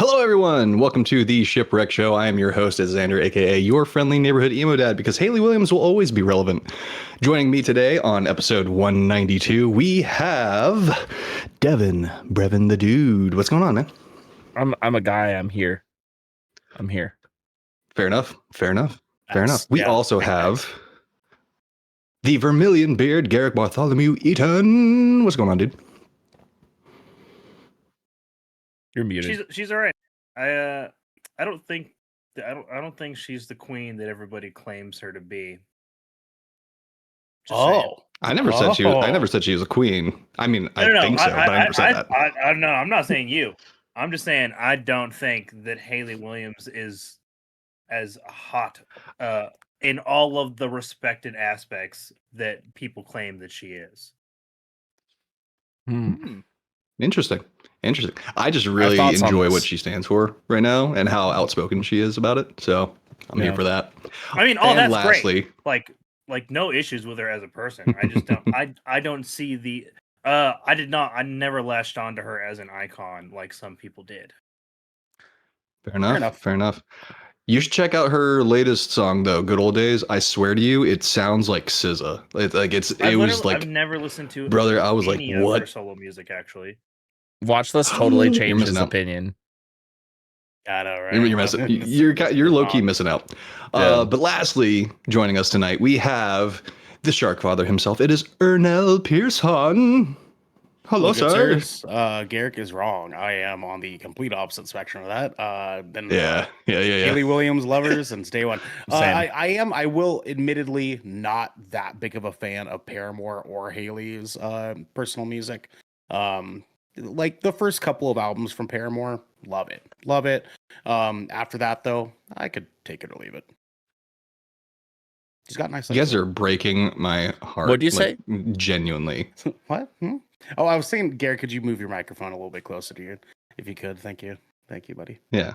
Hello, everyone. Welcome to the Shipwreck Show. I am your host, Xander, aka your friendly neighborhood emo dad, because Haley Williams will always be relevant. Joining me today on episode 192, we have Devin, Brevin the Dude. What's going on, man? I'm a guy. I'm here. I'm here. Fair enough. Fair enough. Fair enough. We also have the Vermilion Beard, Garrick Bartholomew Eaton. What's going on, dude? You're muted. She's all right. I don't think she's the queen that everybody claims her to be. Just saying. I never said she was a queen. I mean, I think so, but I never said that. No, I'm not saying you. I'm just saying I don't think that Haley Williams is as hot in all of the respected aspects that people claim that she is. Interesting. I just really enjoy what she stands for right now and how outspoken she is about it. So I'm here for that. I mean, that's lastly, great. Like no issues with her as a person. I just don't. I don't see the. I never latched onto her as an icon like some people did. Fair enough. You should check out her latest song though, "Good Old Days." I swear to you, it sounds like SZA. I've never lilistened to. Brother, I was like, what? Her solo music actually. Watch this totally change his opinion. I know, right? You're missing. You're low key missing out. Yeah. But lastly, joining us tonight, we have the Shark Father himself. It is Ernell Pearson. Hello, sir. Garrick is wrong. I am on the complete opposite spectrum of that. Yeah. Haley Williams lovers since day one. I will admittedly not that big of a fan of Paramore or Haley's personal music. Like the first couple of albums from Paramore, love it. After that though, I could take it or leave it. She's got nice. You guys are breaking my heart. What do you say? Genuinely. What? Oh, I was saying, Garrett, could you move your microphone a little bit closer to you, if you could? Thank you, buddy. Yeah,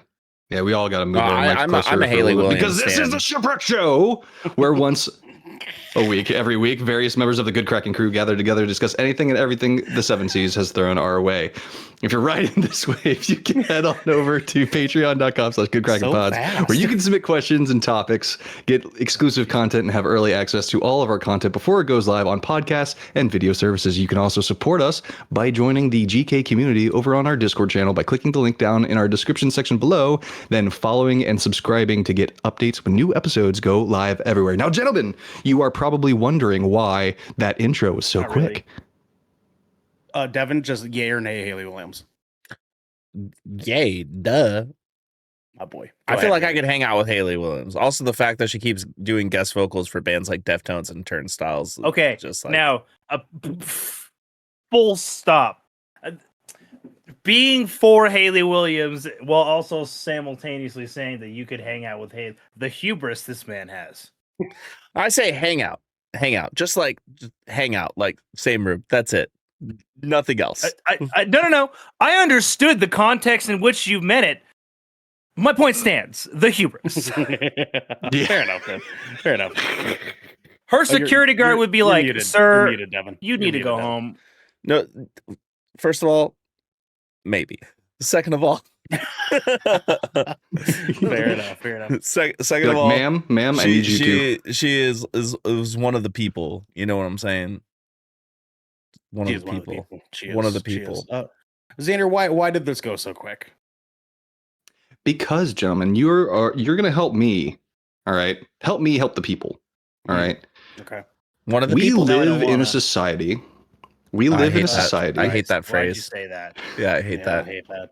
we all got to move our mic closer. I'm a Haley Williams because this is the Shipwreck Show, where once a week, every week, various members of the Good Kraken crew gather together to discuss anything and everything the Seven Seas has thrown our way. If you're riding this wave, you can head on over to patreon.com/goodkrakenpods, where you can submit questions and topics, get exclusive content, and have early access to all of our content before it goes live on podcasts and video services. You can also support us by joining the GK community over on our Discord channel by clicking the link down in our description section below, then following and subscribing to get updates when new episodes go live everywhere. Now, gentlemen, you are probably wondering why that intro was so quick. Really. Devin, just yay or nay, Haley Williams? Yay, duh. My boy. I feel like I could hang out with Haley Williams. Also, the fact that she keeps doing guest vocals for bands like Deftones and Turnstiles. Okay, just like... now, full stop. Being for Haley Williams while also simultaneously saying that you could hang out with Haley, the hubris this man has. I say hang out, just hang out, like same room. That's it. Nothing else. No. I understood the context in which you meant it. My point stands. The hubris. Fair enough, man. Fair enough. Her security guard would be like, muted. "Sir, muted, Devin. You need to go home." No. First of all, maybe. Second of all, fair enough. Second of all, ma'am, I need you to. She is one of the people. You know what I'm saying? One of the people. Xander, why did this go so quick? Because, gentlemen, you're gonna help me. All right, help me help the people. All right. Okay. One of the people. We live in a society. We live in a society. I hate that phrase. Why'd you say that? Yeah, I hate that.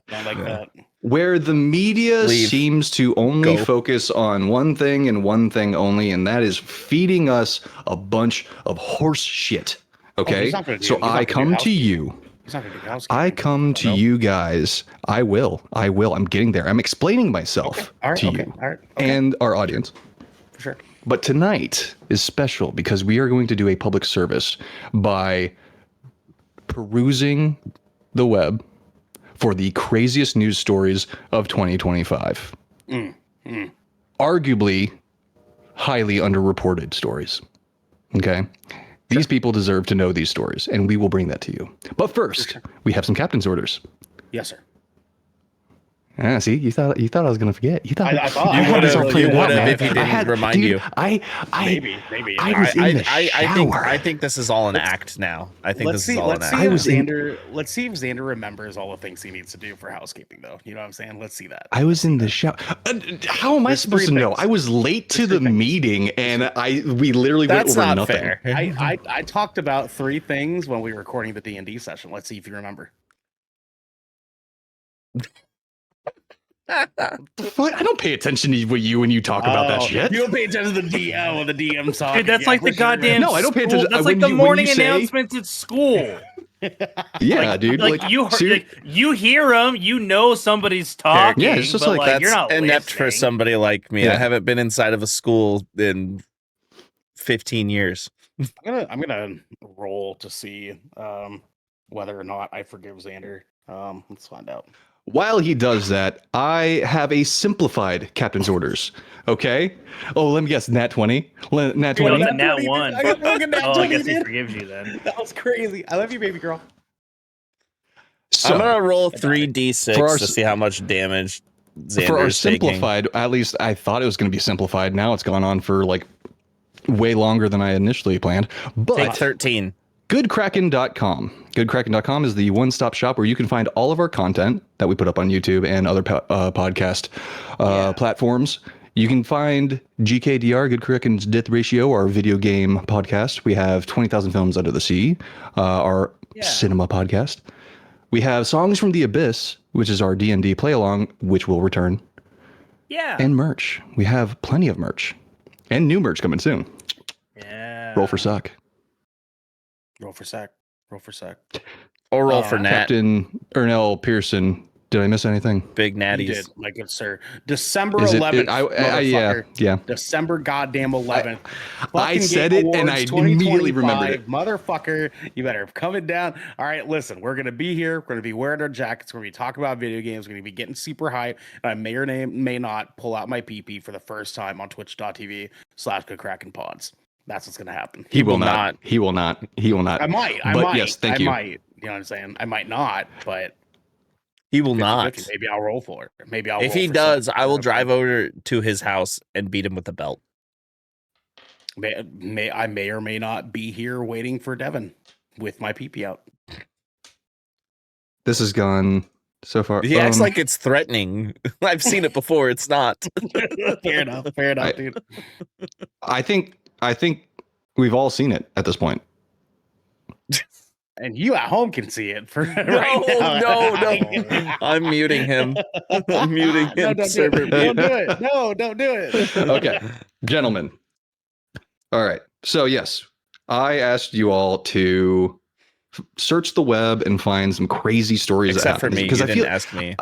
Don't like that. Where the media seems to only focus on one thing and one thing only, and that is feeding us a bunch of horse shit. Okay, so I come to you. I come to you guys. I will. I'm getting there. I'm explaining myself to you and our audience. For sure. But tonight is special because we are going to do a public service by perusing the web for the craziest news stories of 2025. Arguably highly underreported stories. Okay? These people deserve to know these stories, and we will bring that to you. But first, we have some captain's orders. Yes, sir. Yeah, see, you thought I was gonna forget. You thought I thought you I would was have all planned out, man. if he didn't remind you. Maybe. I was in the shower. I think this is all an act now. I think Let's this is all an act. Let's see if Xander remembers all the things he needs to do for housekeeping, though. You know what I'm saying? Let's see that. I was in the shower. How am I supposed to know? I was late to the meeting, and we literally went over nothing. Fair. I talked about 3 things when we were recording the D&D session. Let's see if you remember. I don't pay attention to you when you talk about that shit. You don't pay attention to the DM when the DM talk. Dude, that's like the goddamn. No, I don't pay attention. That's like the morning announcements at school. Yeah, dude. Like you hear them, you know somebody's talking. Yeah, it's just but like you're not inept listening. for somebody like me. Yeah. I haven't been inside of a school in 15 years. I'm gonna roll to see whether or not I forgive Xander. Let's find out. While he does that, I have a simplified captain's orders. Okay. Oh, let me guess. Nat 20. Nat 20. No, Nat 1. I got fucking Nat 20, I guess he dude. forgives you then. That was crazy. I love you, baby girl. So, I'm gonna roll 3d6 to see how much damage Xander for our is taking. simplified, at least I thought it was going to be simplified. Now it's gone on for like way longer than I initially planned. But Take 13. goodkraken.com. Goodkraken.com is the one-stop shop where you can find all of our content that we put up on YouTube and other podcast platforms. You can find GKDR, Good Kraken's Death Ratio, our video game podcast. We have 20,000 Films Under the Sea, our cinema podcast. We have Songs from the Abyss, which is our D&D play-along, which will return. Yeah. And merch. We have plenty of merch. And new merch coming soon. Yeah. Roll for suck. Roll for sec. Or roll for Nat. Captain Ernell Pearson. Did I miss anything? Big You natties. did, my good sir. December Is it- 11th. yeah. December goddamn 11th. I Fucking said Game it and Awards I immediately remembered it. 2025. Motherfucker, you better come it down. All right, listen, we're going to be here. We're going to be wearing our jackets. We're going to be talking about video games. We're going to be getting super hype. And I may or may not pull out my PP for the first time on twitch.tv/GoodKrakenPods. That's what's going to happen. He will not. I might. Yes, thank you. You know what I'm saying? I might not, but He will 50-50. not. Maybe I'll roll for it. Maybe I'll. If roll he for does, something. I will drive over to his house and beat him with a belt. I may or may not be here waiting for Devin with my PP out. This has gone so far. He acts like it's threatening. I've seen it before. It's not. Fair enough, dude. I think we've all seen it at this point. And you at home can see it for No, right now. no. I'm muting him. I'm muting him. Don't do it. No, don't do it. Okay, gentlemen. All right. So yes, I asked you all to search the web and find some crazy stories. Except for me, because you I didn't feel ask me.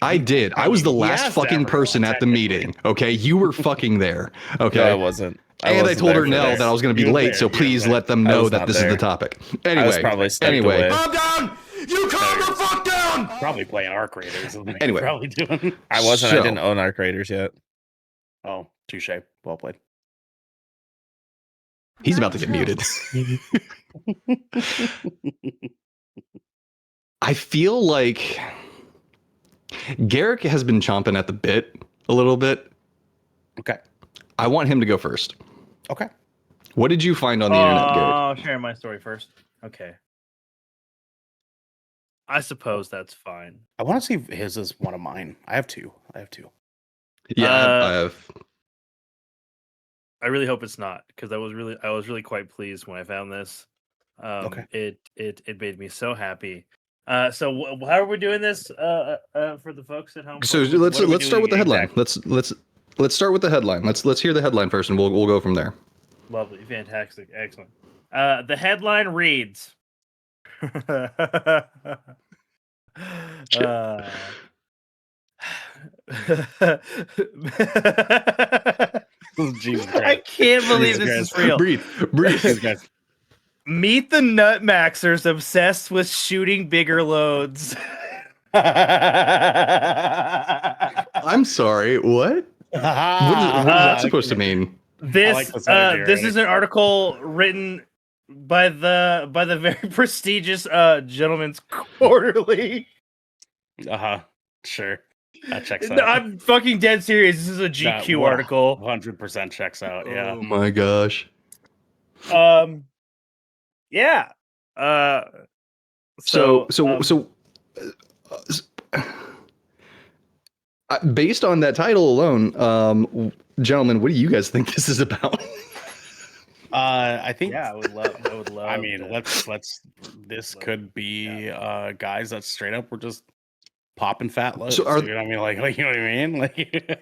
I did. I was the He last asked fucking everyone, person at the meeting. Okay, you were fucking there. Okay, No, I wasn't. and I told wasn't there for Ernell this. that I was going to be You were late, there, so you were please there. let them I know was that not this is there. the topic. I was Anyway, probably stepped anyway, away. calm down. You calm the fuck down. Probably playing Arc Raiders. Is what Anyway. you're probably doing. I wasn't. So- I didn't own Arc Raiders yet. Oh, touche. Well played. He's about to get muted. I feel like Garrick has been chomping at the bit a little bit. Okay. I want him to go first. Okay. What did you find on the internet, Garrick? Oh, sharing my story first. Okay. I suppose that's fine. I want to see if his is one of mine. I have two. Yeah, I have. I really hope it's not, because I was really quite pleased when I found this. Okay. It made me so happy. So how are we doing this for the folks at home? So What are we let's start doing with the headline. exactly? Let's start with the headline. Let's hear the headline first, and we'll go from there. Lovely, fantastic, excellent. The headline reads. Jesus I Christ. can't believe Jesus this is Christ. real. Breathe. These guys. Meet the Nut Maxers obsessed with shooting bigger loads. I'm sorry. What? What is that supposed to mean? This like this energy this already. is an article written by the very prestigious Gentleman's Quarterly. Uh-huh. Sure. That checks out. I'm fucking dead serious. This is a GQ article. 100% checks out. Yeah. Oh my gosh. Yeah. Based on that title alone, gentlemen, what do you guys think this is about? I think. Yeah, I would love. I mean, let's. This could be guys that straight up were just popping fat loads. So you know what I mean? Like you know what I mean? Like.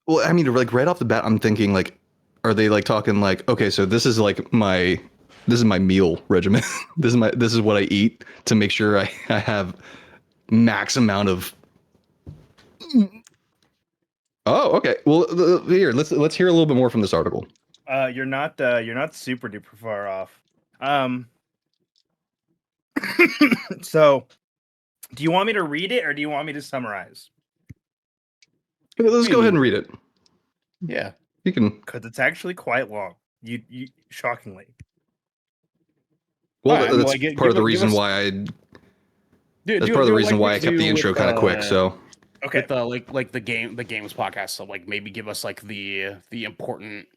Well, I mean, like right off the bat, I'm thinking like, are they like talking like, okay, so this is like my meal regimen. this is what I eat to make sure I have max amount of. Oh, okay. Well, here let's hear a little bit more from this article. You're not super duper far off. So, do you want me to read it or do you want me to summarize? Okay, let's go ahead and read it. Yeah, you can. Because it's actually quite long. You shockingly. Well, that's part of the reason why I. That's part of the reason why I kept the intro kind of quick. So. Okay. Like the games podcast. So like maybe give us like the important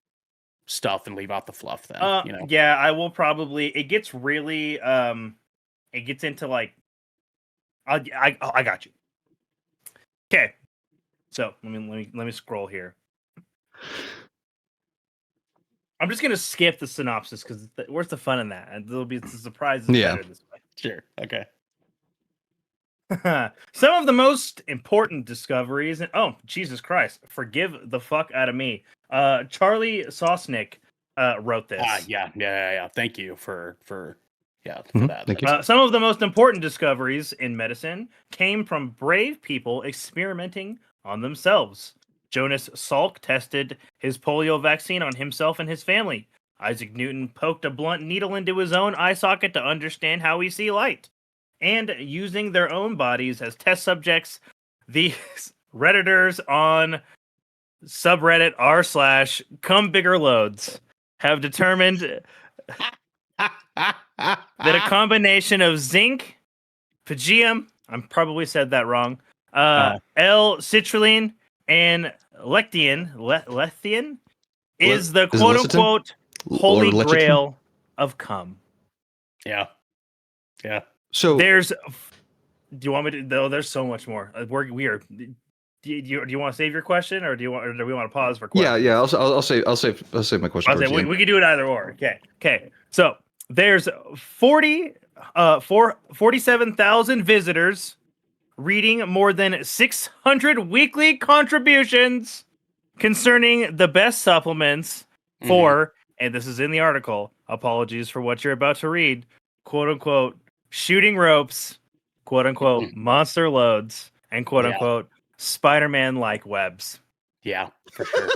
stuff and leave out the fluff. Then you know. Yeah, I will probably. It gets really it gets into like. I got you. Okay. So let me scroll here. I'm just gonna skip the synopsis because where's the fun in that? And there'll be surprises. Yeah. Better this way. Sure. Okay. Some of the most important discoveries, and oh Jesus Christ, forgive the fuck out of me. Charlie Sosnick wrote this. Yeah. Thank you for that. Thank you. Some of the most important discoveries in medicine came from brave people experimenting on themselves. Jonas Salk tested his polio vaccine on himself and his family. Isaac Newton poked a blunt needle into his own eye socket to understand how we see light. And using their own bodies as test subjects, these Redditors on subreddit r/comebiggerloads have determined that a combination of zinc, pygium, I'm probably said that wrong, L-citrulline, and lecithin is the quote-unquote holy grail of cum. Yeah. So do you want me to? No, there's so much more. We are. Do you want to save your question, or do we want to pause for questions? Yeah. I'll save my question. We can do it either or. Okay. So there's 47,000 visitors reading more than 600 weekly contributions concerning the best supplements for, and this is in the article. Apologies for what you're about to read. "Quote unquote." Shooting ropes, quote unquote, monster loads, and quote unquote, Spider-Man like webs. Yeah, for sure.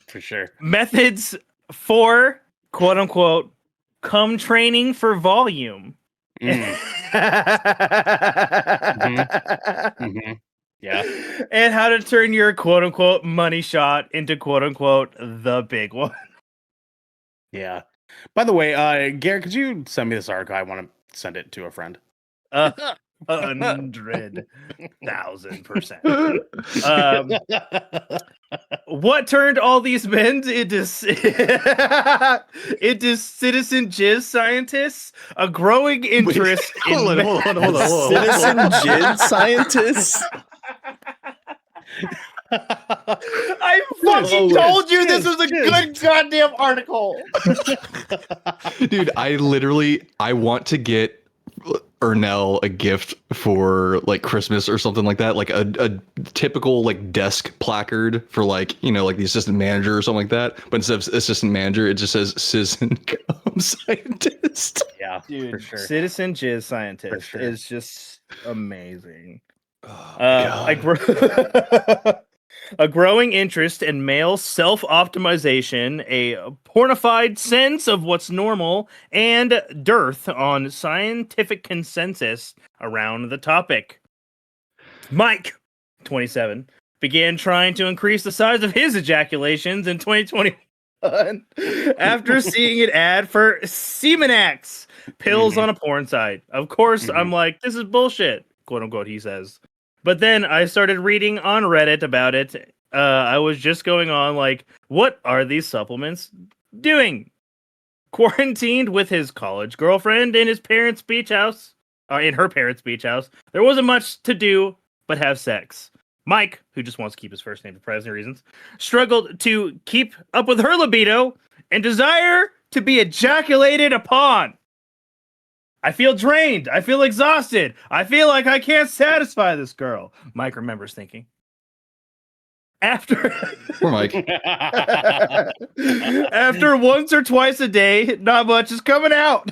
For sure. Methods for quote unquote, cum training for volume. Yeah. And how to turn your quote unquote money shot into quote unquote the big one. Yeah. By the way, Garrick, could you send me this article? I want to send it to a friend. 100,000%. What turned all these men into citizen jizz scientists? A growing interest in hold on. Citizen jizz scientists. I fucking told you this was a good goddamn article. Dude, I want to get Ernell a gift for like Christmas or something like that, like a typical like desk placard for like, you know, like the assistant manager or something like that, but instead of assistant manager it just says citizen cum scientist. Yeah, dude, for sure. Citizen jizz scientist is just amazing. A growing interest in male self-optimization, a pornified sense of what's normal, and dearth on scientific consensus around the topic. Mike, 27, began trying to increase the size of his ejaculations in 2021 after seeing an ad for Semenax pills on a porn site. Of course, I'm like, this is bullshit, quote unquote, he says. But then I started reading on Reddit about it. I was just going on like, what are these supplements doing? Quarantined with his college girlfriend in his parents' beach house, in her parents' beach house, there wasn't much to do but have sex. Mike, who just wants to keep his first name for privacy reasons, struggled to keep up with her libido and desire to be ejaculated upon. I feel drained. I feel exhausted. I feel like I can't satisfy this girl. Mike remembers thinking. After Poor Mike. after once or twice a day, not much is coming out.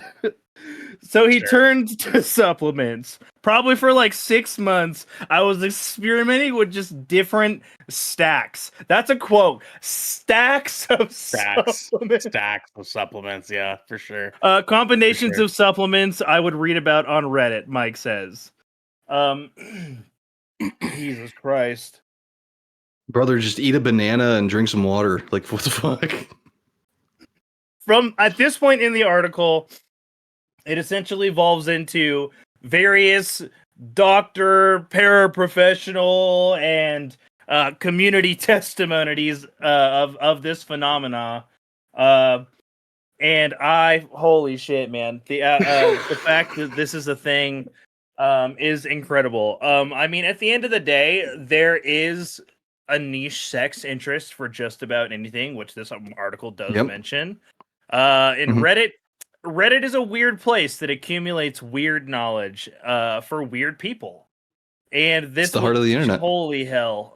So he turned to supplements. Probably for like 6 months, I was experimenting with just different stacks. That's a quote. Stacks of supplements. Stacks of supplements, yeah, for sure. Combinations of supplements I would read about on Reddit, Mike says. Jesus Christ. Brother, just eat a banana and drink some water. Like, what the fuck? From at this point in the article, it essentially evolves into various doctor, paraprofessional, and community testimonies of this phenomena. And holy shit, man, the fact that this is a thing is incredible. I mean, at the end of the day, there is a niche sex interest for just about anything, which this article does mention. Reddit is a weird place that accumulates weird knowledge for weird people. And this is the heart of the internet. Holy hell.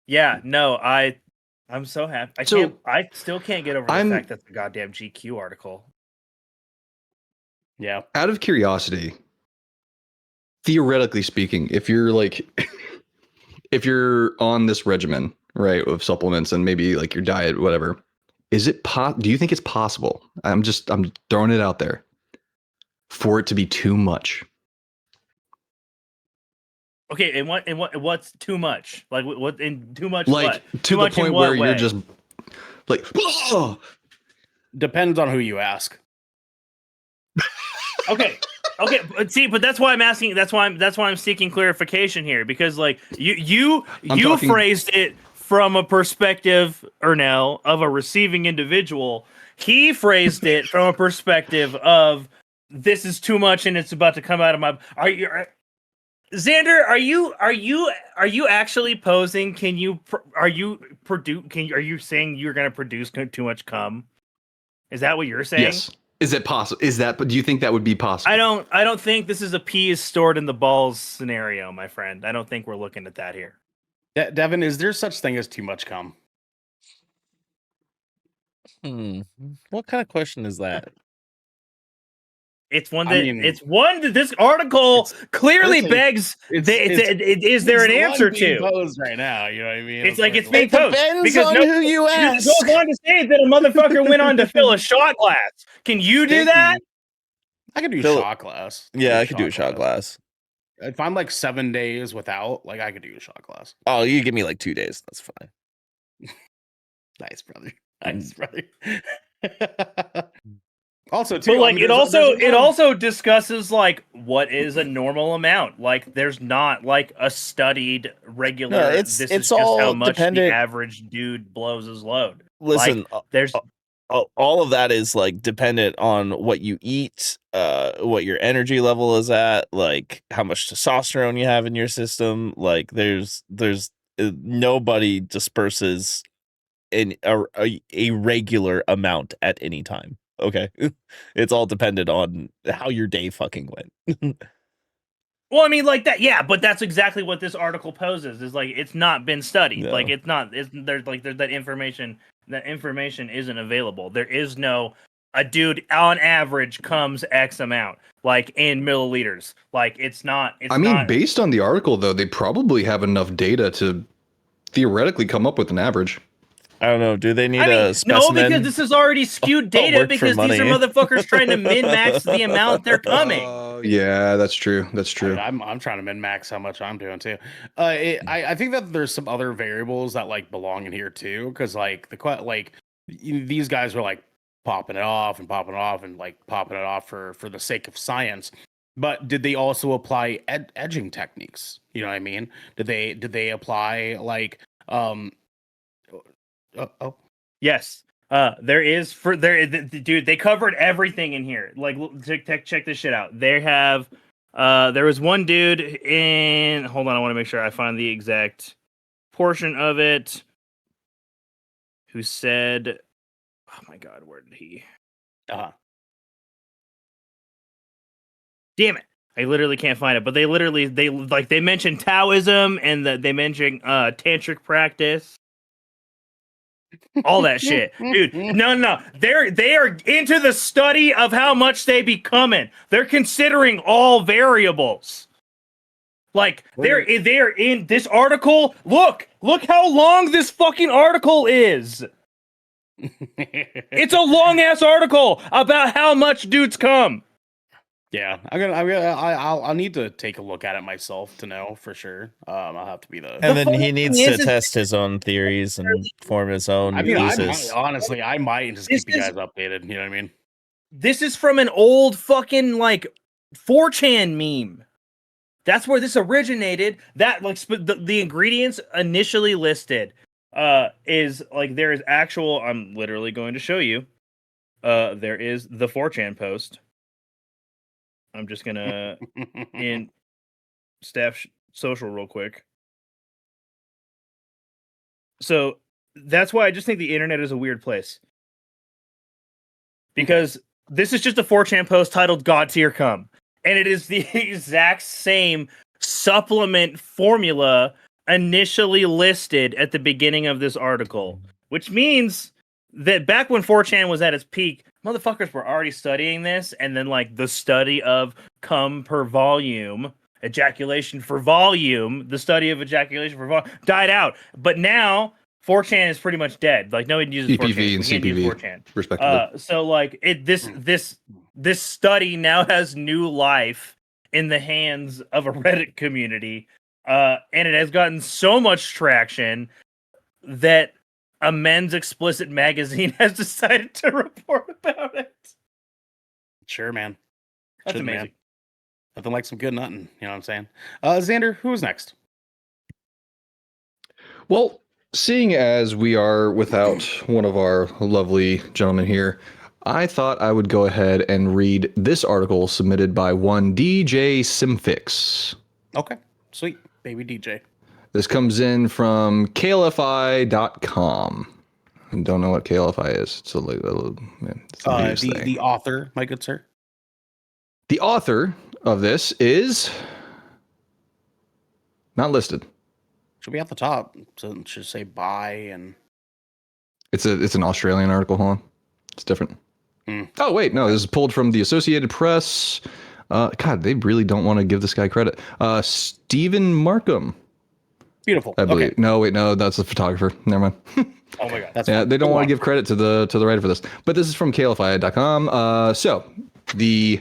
Yeah, no, I'm so happy. I still can't get over the fact that's a goddamn GQ article. Yeah. Out of curiosity, theoretically speaking, if you're like if you're on this regimen, right, of supplements and maybe like your diet, whatever, do you think it's possible? I'm throwing it out there for it to be too much. Okay, and what's too much? Like what in too much? Like what? to Too the much point where you're just like, oh. Depends on who you ask. Okay, see, but that's why I'm asking. That's why I'm seeking clarification here, because like you phrased it from a perspective, Ernell, of a receiving individual. He phrased it from a perspective of this is too much and it's about to come out of my. Xander, are you actually posing? Are you saying you're going to produce too much cum? Is that what you're saying? Yes. Is it possible? But do you think that would be possible? I don't think this is a pea is stored in the balls scenario, my friend. I don't think we're looking at that here. Devin, is there such thing as too much cum? What kind of question is that? It's one that this article clearly begs. Is there an answer to? Posed right now, you know what I mean? It's like it's being posed because who you ask. It goes on to say that a motherfucker went on to fill a shot glass. Can you do that? I can do a shot glass. Yeah, I could do a shot glass. If I'm like 7 days without, like I could do a shot glass. Oh, you give me like 2 days. That's fine. Nice, brother. Nice, brother. Also, too, but like it also discusses like what is a normal amount. Like there's not like a studied regular. No, this is just all how much dependent. The average dude blows his load. Listen, like, there's all of that is like dependent on what you eat, what your energy level is at, like how much testosterone you have in your system. Like there's nobody disperses in a regular amount at any time. Okay. It's all dependent on how your day fucking went. Well, I mean, like that, yeah, but that's exactly what this article poses. Is like it's not been studied. No. Like there's that information. That information isn't available. There is no a dude on average comes X amount, like in milliliters. Like it's not. Based on the article though, they probably have enough data to theoretically come up with an average. I don't know. Do they need a specimen? No, because this is already skewed data because these are motherfuckers trying to min-max the amount they're coming. Yeah, that's true. That's true. I'm trying to min-max how much I'm doing too. I think that there's some other variables that like belong in here too, because like these guys were like popping it off and like popping it off for the sake of science. But did they also apply edging techniques? You know what I mean? Did they apply like Yes. There is for there, dude. They covered everything in here. Like, check this shit out. They have, there was one dude in. Hold on, I want to make sure I find the exact portion of it. Who said, "Oh my God, where did he?" Damn it! I literally can't find it. But they mentioned Taoism and they mentioned tantric practice. All that shit, dude. No. They are into the study of how much they be coming. They're considering all variables. Like they're in this article. Look how long this fucking article is. It's a long ass article about how much dudes come. Yeah, I'll need to take a look at it myself to know for sure. I'll have to be the. And then he needs to test his own theories and form his own thesis. Honestly, I might just keep you guys updated. You know what I mean? This is from an old fucking 4chan meme. That's where this originated. That the ingredients initially listed is there is actual. I'm literally going to show you. There is the 4chan post. I'm just gonna in staff social real quick. So that's why I just think the internet is a weird place. Because this is just a 4chan post titled "God Tier Come," and it is the exact same supplement formula initially listed at the beginning of this article, which means that back when 4chan was at its peak, motherfuckers were already studying this, and then the study of cum per volume, ejaculation for volume, the study of ejaculation for volume died out. But now 4chan is pretty much dead. Nobody uses CPV 4chan. and CPV, respectively. So this study now has new life in the hands of a Reddit community, and it has gotten so much traction that a men's explicit magazine has decided to report about it. Sure, man. That's amazing. Man. Nothing like some good nutting. You know what I'm saying? Xander, who's next? Well, seeing as we are without one of our lovely gentlemen here, I thought I would go ahead and read this article submitted by one DJ Simfix. Okay, sweet. Baby DJ. This comes in from klfi.com. I don't know what KLFI is. It's the author, my good sir. The author of this is not listed. Should be at the top. So it should say bye and. It's an Australian article. Hold on, it's different. Oh wait, no, this is pulled from the Associated Press. God, they really don't want to give this guy credit. Stephen Markham. Beautiful. I believe. Okay. No, wait, no, that's a photographer. Never mind. Oh my God. That's yeah, fine. they don't want to give credit to the writer for this. But this is from klfi.com. So the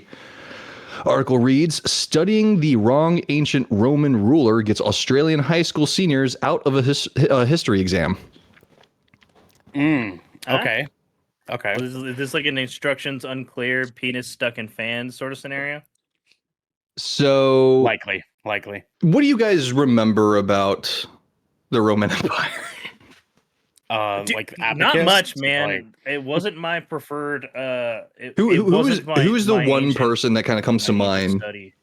article reads, "Studying the wrong ancient Roman ruler gets Australian high school seniors out of a history exam." Okay. Okay. Is this an instructions unclear, penis stuck in fan sort of scenario? So Likely. what do you guys remember about the Roman Empire? Dude, not Abacus? much, man. It wasn't my preferred. Who's the one person that kind of comes to mind? Study.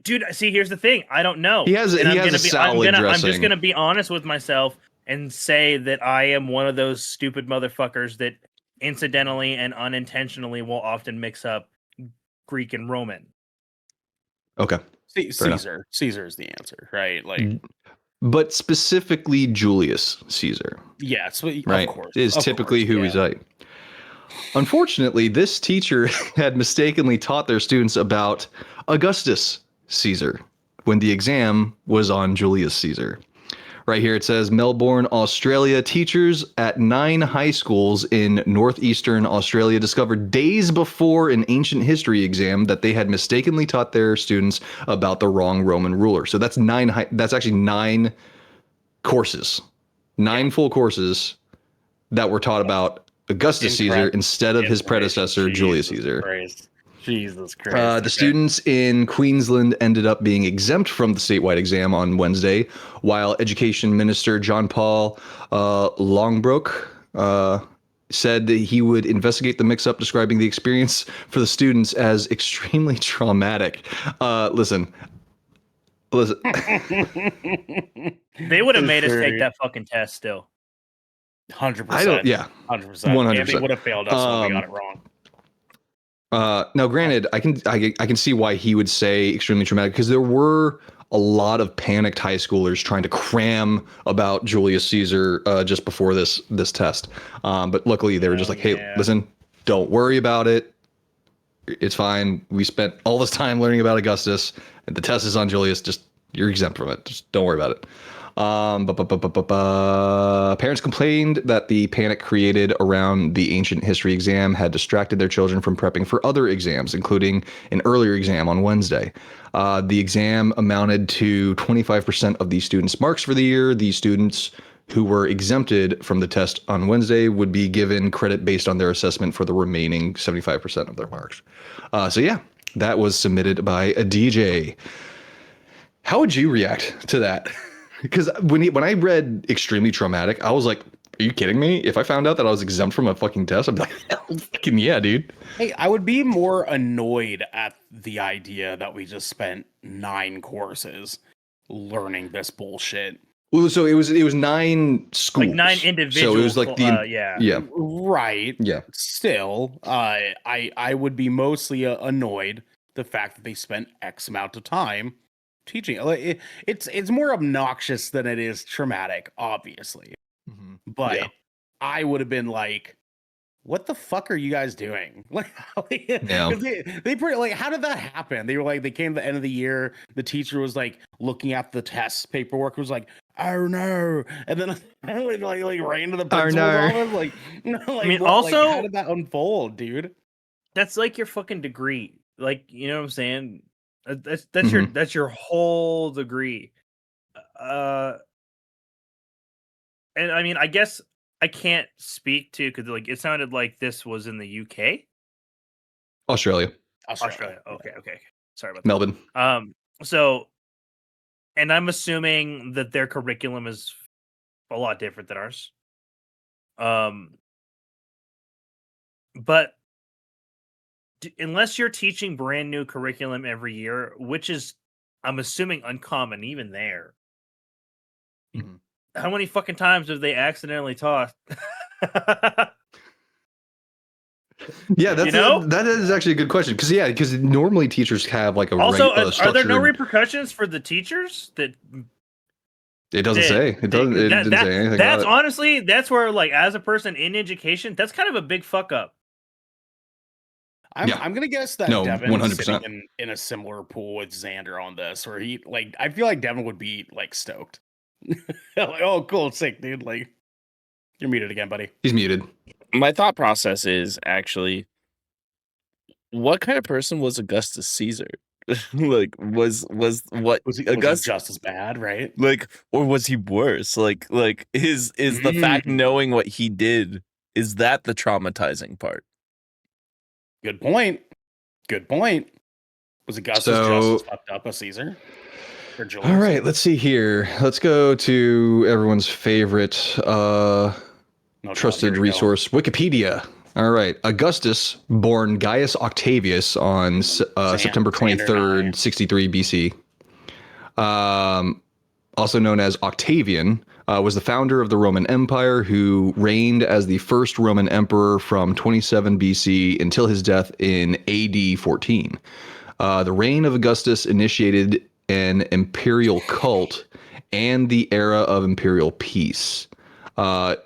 Dude, see, here's the thing. I don't know. He has a salad dressing. I'm just gonna be honest with myself and say that I am one of those stupid motherfuckers that incidentally and unintentionally will often mix up Greek and Roman. Okay. Caesar. Caesar is the answer, right? But specifically Julius Caesar. Yeah, right. Of course. Is typically who he's like. Unfortunately, this teacher had mistakenly taught their students about Augustus Caesar when the exam was on Julius Caesar. Right here it says, Melbourne, Australia. Teachers at 9 high schools in northeastern Australia discovered days before an ancient history exam that they had mistakenly taught their students about the wrong Roman ruler. So that's actually 9 courses, 9 full courses that were taught about Augustus Caesar instead of his predecessor, Julius Caesar. Jesus Christ. The students in Queensland ended up being exempt from the statewide exam on Wednesday, while Education Minister John Paul Longbrook said that he would investigate the mix-up, describing the experience for the students as extremely traumatic. Listen. They would have made us take that fucking test still. 100%. Yeah. 100%. 100%. And they would have failed us when we got it wrong. Now, granted, I can see why he would say extremely traumatic, because there were a lot of panicked high schoolers trying to cram about Julius Caesar just before this test. But luckily, they were just like, "Hey, listen, don't worry about it. It's fine. We spent all this time learning about Augustus, and the test is on Julius. Just you're exempt from it. Just don't worry about it." Parents complained that the panic created around the ancient history exam had distracted their children from prepping for other exams, including an earlier exam on Wednesday. The exam amounted to 25% of the students' marks for the year. The students who were exempted from the test on Wednesday would be given credit based on their assessment for the remaining 75% of their marks. So yeah, that was submitted by a DJ. How would you react to that? Because when I read extremely traumatic, I was like, are you kidding me? If I found out that I was exempt from a fucking test, I'd be like, hell fucking yeah, dude. Hey, I would be more annoyed at the idea that we just spent 9 courses learning this bullshit. Well, so it was 9 schools. Like 9 individuals. So it was like yeah. Right. Yeah. Still, I would be mostly annoyed the fact that they spent X amount of time teaching. It's more obnoxious than it is traumatic, obviously. Mm-hmm. But I would have been like, what the fuck are you guys doing? They pretty like, how did that happen? They were like, they came to the end of the year, the teacher was like looking at the test paperwork, was like, oh no, and then like ran to the principal's office. Like, no, like, I mean, also, how did that unfold, dude? That's like your fucking degree. Like, you know what I'm saying? That's your whole degree. And I mean, I guess I can't speak to, because like it sounded like this was in the UK, Australia. Okay. Sorry about that. Melbourne. So, and I'm assuming that their curriculum is a lot different than ours. But unless you're teaching brand new curriculum every year, which is, I'm assuming, uncommon even there. Mm-hmm. How many fucking times have they accidentally taught? Yeah, that is actually a good question, because normally teachers have like a also. Are there no repercussions for the teachers? That it doesnn't say. It doesn't. It didn't say anything. That's honestly, that's where, like, as a person in education, that's kind of a big fuck up. I'm gonna guess that Devin 100%. Is sitting in a similar pool with Xander on this, where he like, I feel like Devin would be like stoked. Like, oh, cool, sick, dude. Like, you're muted again, buddy. He's muted. My thought process is actually, what kind of person was Augustus Caesar? Like, was Augustus just as bad, right? Like, or was he worse? Like is the fact knowing what he did, is that the traumatizing part? Good point. Was Augustus just as fucked up as Caesar? All right, let's see here. Let's go to everyone's favorite trusted resource, Wikipedia. All right, Augustus, born Gaius Octavius on September 23rd, 63 BC, also known as Octavian, was the founder of the Roman Empire, who reigned as the first Roman emperor from 27 BC until his death in AD 14. The reign of Augustus initiated an imperial cult and the era of imperial peace,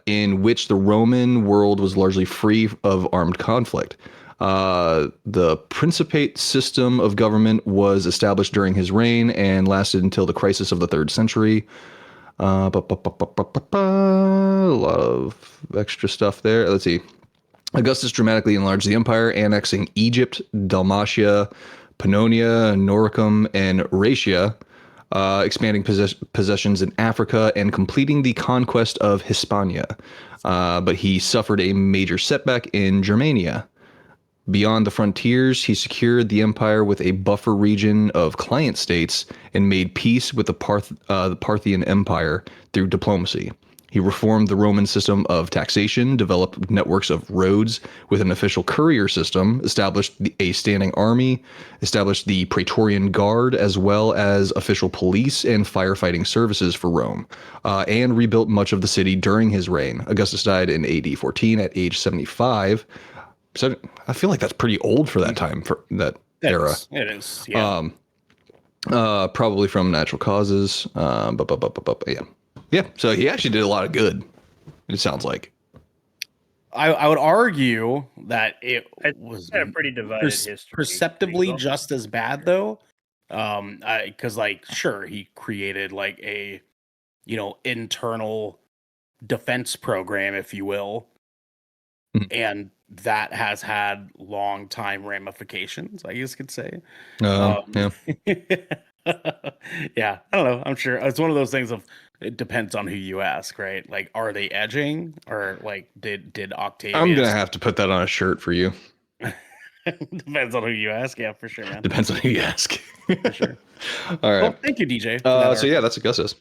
in which the Roman world was largely free of armed conflict. The Principate system of government was established during his reign and lasted until the crisis of the 3rd century. A lot of extra stuff there. Let's see. Augustus dramatically enlarged the empire, annexing Egypt, Dalmatia, Pannonia, Noricum, and Raetia, expanding possessions in Africa, and completing the conquest of Hispania. But he suffered a major setback in Germania. Beyond the frontiers, he secured the empire with a buffer region of client states and made peace with the Parthian Empire through diplomacy. He reformed the Roman system of taxation, developed networks of roads with an official courier system, established a standing army, established the Praetorian Guard, as well as official police and firefighting services for Rome, and rebuilt much of the city during his reign. Augustus died in AD 14 at age 75. So I feel like that's pretty old for that time, for that era. It is. Yeah. Probably from natural causes. Yeah. So he actually did a lot of good. It sounds like. I would argue that it It's was had a pretty divided history. perceptibly Well, just as bad though. Because like, sure, he created like a, internal defense program, if you will, and that has had long time ramifications, I guess you could say. Yeah. Yeah, I don't know. I'm sure it's one of those things of it depends on who you ask, right? Like, are they edging, or like did Octavius? I'm gonna have to put that on a shirt for you. Depends on who you ask. Yeah, for sure, man. Depends on who you ask. For sure. All right. Well, thank you, DJ. So yeah, that's Augustus.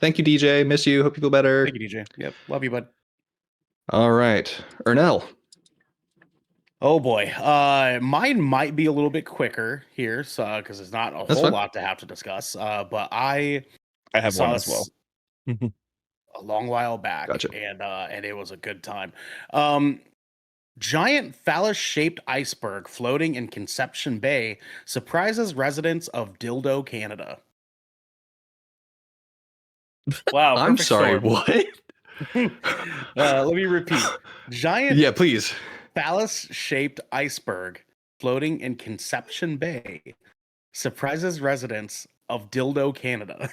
Thank you, DJ. Miss you. Hope you feel better. Thank you, DJ. Yep, love you, bud. All right, Ernell. Oh boy, mine might be a little bit quicker here, so because it's not a whole lot to have to discuss. But I have saw one as well. a long while back, Gotcha. and it was a good time. Giant phallus-shaped iceberg floating in Conception Bay surprises residents of Dildo, Canada. wow. I'm perfect sorry. storm. What? Let me repeat. Giant Yeah, please. phallus-shaped iceberg floating in Conception Bay surprises residents of Dildo, Canada.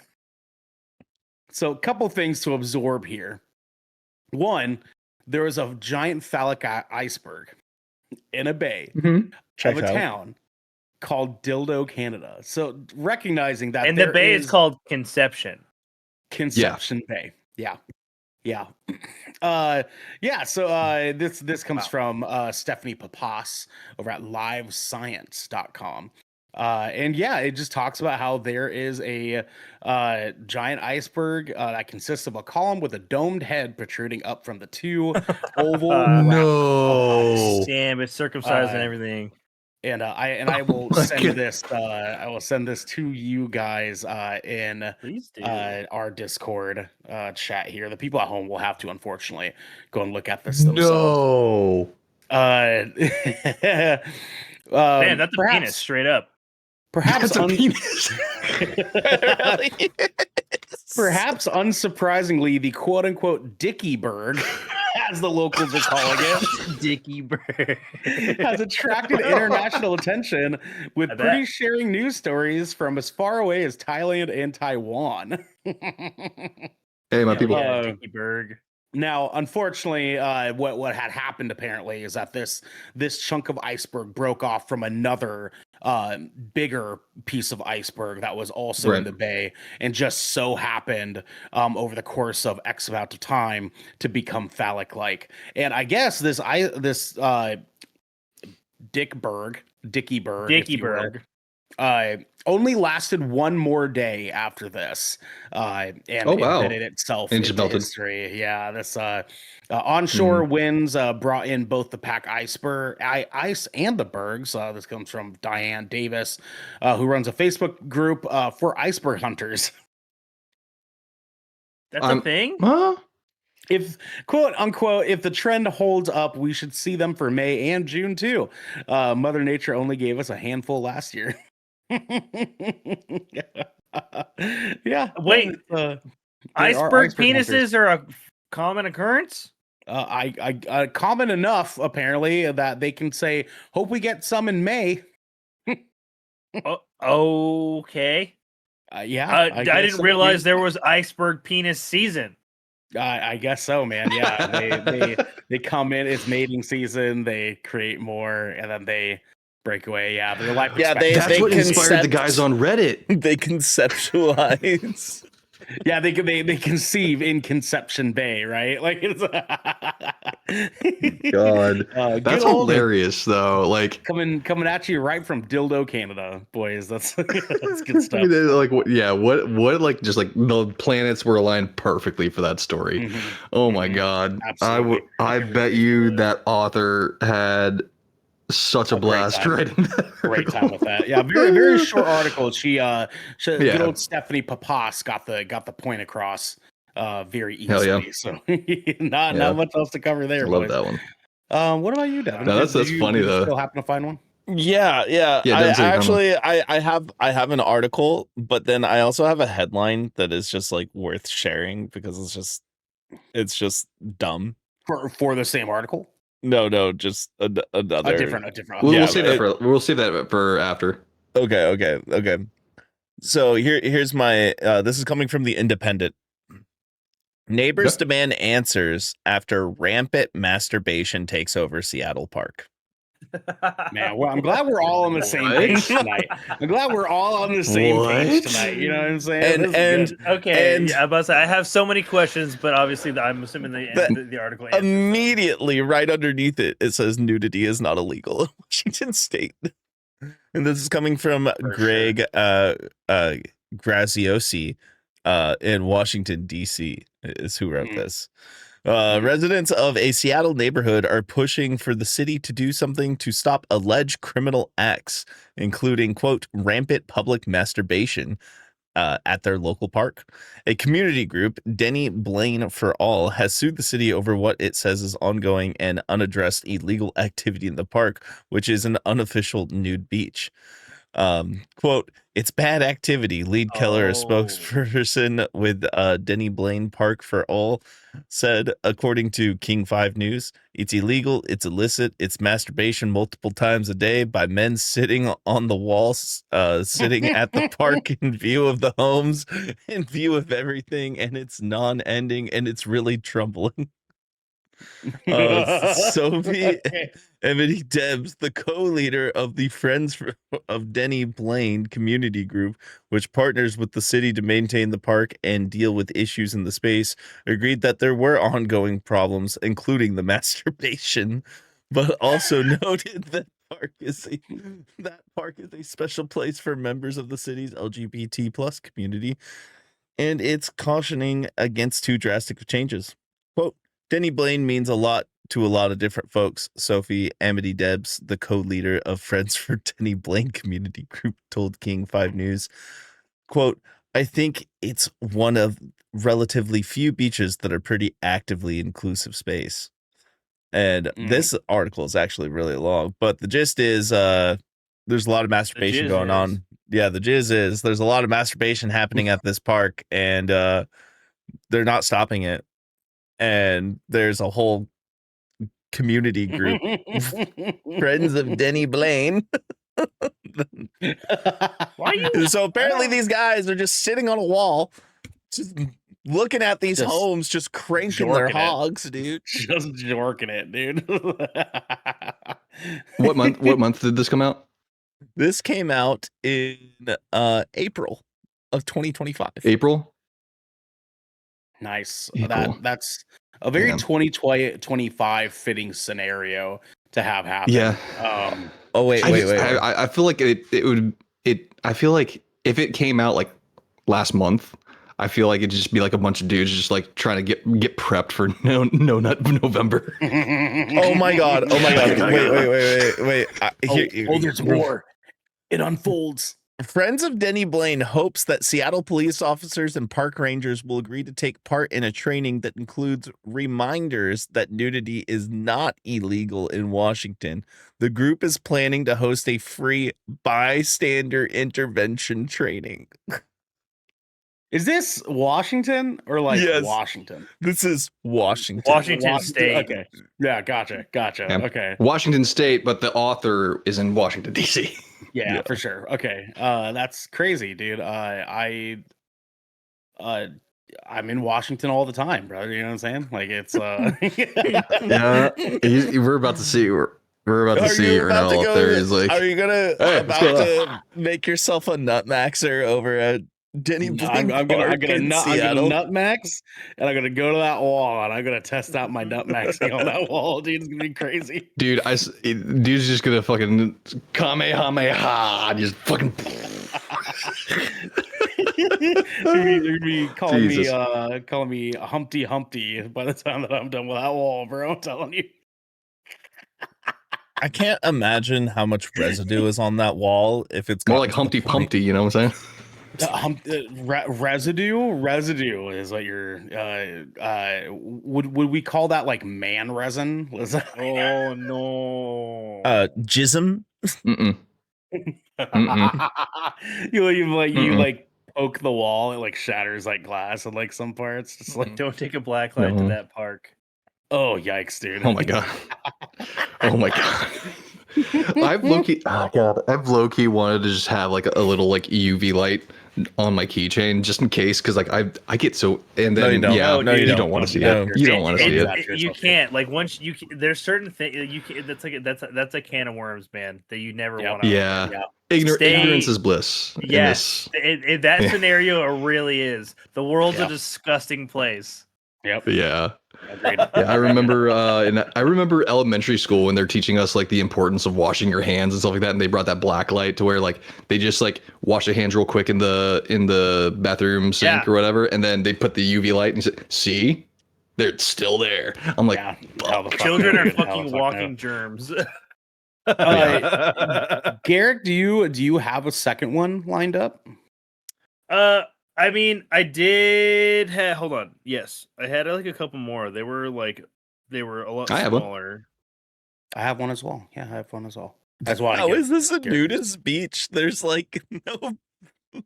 So, a couple things to absorb here. One, there is a giant phallic iceberg in a bay of a town called Dildo, Canada. So, recognizing that And the bay is called Conception. Conception Bay. Yeah. Yeah. So this comes from Stephanie Papas over at livescience.com. And yeah, it just talks about how there is a giant iceberg that consists of a column with a domed head protruding up from the two oval No. Damn, it's circumcised and everything. And I will send this. I will send this to you guys in our Discord chat here. The people at home will have to, unfortunately, go and look at this themselves. No. Man, that's a penis, straight up. Perhaps That's a penis. Perhaps unsurprisingly, the quote-unquote Dickieberg, as the locals are calling it, Dickieberg, has attracted international attention, with British sharing news stories from as far away as Thailand and Taiwan. Hey, my people. Dickieberg. Now, unfortunately, what had happened apparently is that this chunk of iceberg broke off from another bigger piece of iceberg that was also in the bay, and just so happened over the course of X amount of time to become phallic-like. And I guess this Dickieberg, only lasted one more day after this, and embedded itself into history. Yeah, this onshore winds brought in both the pack ice and the bergs. This comes from Diane Davis, who runs a Facebook group for iceberg hunters. That's a thing? Huh? If quote unquote, if the trend holds up, we should see them for May and June too. Mother Nature only gave us a handful last year. Yeah. Wait, iceberg penises are a common occurrence? Common enough apparently that they can say, "Hope we get some in May." Okay. Yeah. I didn't realize there was iceberg penis season. I guess so, man. Yeah, they come in. It's mating season. They create more, and then they breakaway. Yeah, their life. Yeah, That's what inspired the concept- guys on Reddit. They conceptualize. Yeah, they conceive in Conception Bay, right? Like it's God, good that's old hilarious though. Like coming at you right from Dildo, Canada, boys. That's good stuff. I mean, like what like just like the planets were aligned perfectly for that story. Mhm. Oh my Mhm. God. Absolutely. I bet you that author had such a great blast time. writing that Great time article. with that. Yeah, very short article. Good Yeah. old Stephanie Papas got the point across very Hell yeah. easily. So not Yeah. much else to cover I there, love boys. that one. What about you, Devin? No, that's funny, did you though. still happen to find one? Yeah. Yeah, I Devin said you found one. actually, I have an article, but then I also have a headline that is just like worth sharing because it's just dumb. For the same article? No, just another. A different. We'll Yeah, save that for after. Okay. So here's my. This is coming from the Independent. Neighbors Yep. demand answers after rampant masturbation takes over Seattle Park. Man, well, I'm glad we're all on the same What? page tonight. I'm glad we're all on the same page What? tonight. You know what I'm saying? This is And good. Okay, And- yeah, I'm about to say, I have so many questions, but obviously I'm assuming the article answers them. Immediately, right underneath it, it says nudity is not illegal in Washington State. And this is coming from Greg Graziosi in Washington, D.C. is who wrote this. Residents of a Seattle neighborhood are pushing for the city to do something to stop alleged criminal acts, including, quote, rampant public masturbation at their local park. A community group, Denny Blaine for All, has sued the city over what it says is ongoing and unaddressed illegal activity in the park, which is an unofficial nude beach. Quote, it's bad activity. Lead Keller, a spokesperson with Denny Blaine Park for All, said, according to King 5 News, it's illegal, it's illicit, it's masturbation multiple times a day by men sitting on the walls, sitting at the park in view of the homes, in view of everything, and it's non-ending, and it's really troubling. Sophie Emily Debs, the co-leader of the Friends of Denny Blaine community group, which partners with the city to maintain the park and deal with issues in the space, agreed that there were ongoing problems, including the masturbation, but also noted that that park is a special place for members of the city's LGBT plus community, and it's cautioning against too drastic of changes. Quote, Denny Blaine means a lot to a lot of different folks. Sophie Amity Debs, the co-leader of Friends for Denny Blaine community group, told King 5 News, quote, I think it's one of relatively few beaches that are pretty actively inclusive space. And this article is actually really long, but the gist is there's a lot of masturbation going on. Yeah, the jizz is there's a lot of masturbation happening at this park, and they're not stopping it. And there's a whole community group, Friends of Denny Blaine. Why you? So apparently these guys are just sitting on a wall, just looking at these homes, just cranking their hogs, dude. Just jorking it, dude. What month did this come out? This came out in April of 2025. April? Nice. April. That's a very Damn. 2025 fitting scenario to have happen. Yeah. Oh wait. I feel like I feel like if it came out like last month, I feel like it'd just be like a bunch of dudes just like trying to get prepped for no nut November. Oh my god. Wait. There's more. It unfolds. Friends of Denny Blaine hopes that Seattle police officers and park rangers will agree to take part in a training that includes reminders that nudity is not illegal in Washington. The group is planning to host a free bystander intervention training. Is this Washington or like Yes. Washington? This is Washington. Washington State. Okay. Yeah, gotcha. Yeah. Okay. Washington State, but the author is in Washington, D.C. Yeah, for sure. Okay. That's crazy, dude. I'm in Washington all the time, brother. You know what I'm saying? Like it's Yeah. We're about to see. We're about to see Ernell up there. He's like, are you gonna hey, about to make yourself a nut maxer over at Denny I'm Bling gonna Park in Seattle? nut max, and I'm gonna go to that wall, and I'm gonna test out my nut maxing on that wall, dude. It's gonna be crazy. dude, dude's just gonna fucking Kamehameha, just fucking. They're gonna be Jesus. calling me Humpty Humpty by the time that I'm done with that wall, bro. I'm telling you. I can't imagine how much residue is on that wall if it's More gotten like to the Humpty point- Pumpty, you know what I'm saying? Residue is what you're. Would we call that like man resin? Was that? Oh no. Jism. Mm-mm. You Mm-mm. like poke the wall, it like shatters like glass in like some parts. Just like, Don't take a black light to No. that park. oh yikes, dude. Oh my god. Oh my god. I've low-key wanted to just have like a little like UV light on my keychain just in case, because like I get so, and then No, you don't. yeah, No, you you don't. don't want to see No. it. You don't want to see it. You can't, like, once you there's certain things you can, that's a can of worms, man, that you never Yep. want to. Yeah. Yeah. Ignorance is bliss. in Yes, this. in that Yeah. scenario, it really is. The world's Yeah. a disgusting place. Yep. Yeah. Agreed. Yeah, I remember I remember elementary school when they're teaching us like the importance of washing your hands and stuff like that, and they brought that black light to where like they just like wash their hands real quick in the bathroom sink Yeah. or whatever, and then they put the UV light and you say, see, they're still there. I'm like, Yeah. How the fuck Children no, are dude? How the fucking fuck no? walking germs. Garrick, do you have a second one lined up? I mean, I did hold on. Yes, I had like a couple more. They were a lot I have one. smaller. I have one as well. Yeah, I have one as well. That's why. How is this a Garrick. nudist beach? There's like no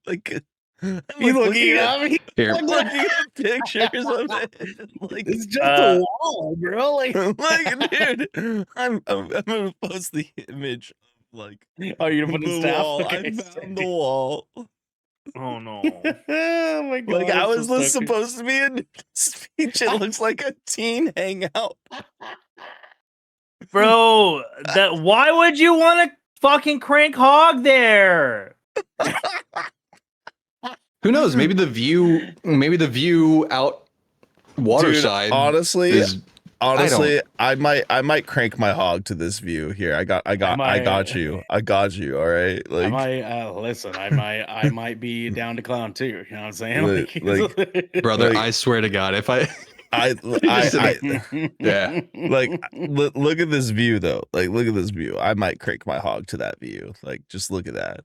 like. I'm You like, looking at, at me? here. I'm looking at pictures of it. Like, It's just Uh, a wall, bro. Like, like, dude, I'm gonna post the image of like oh, you're gonna put the in staff? wall. Okay. I found the wall. Oh no. Oh my god! Like, how I'm is so this stoked. supposed to be a speech? It looks like a teen hangout. Bro, why would you want to fucking crank hog there? Who knows? Maybe the view out water Dude, side honestly, is I might crank my hog to this view here. I got you. I got you. All right. I Like, might listen. I might be down to clown too. You know what I'm saying? Like- brother. like- I swear to God, if I I yeah. like look at this view though. Like, look at this view. I might crank my hog to that view. Like, just look at that.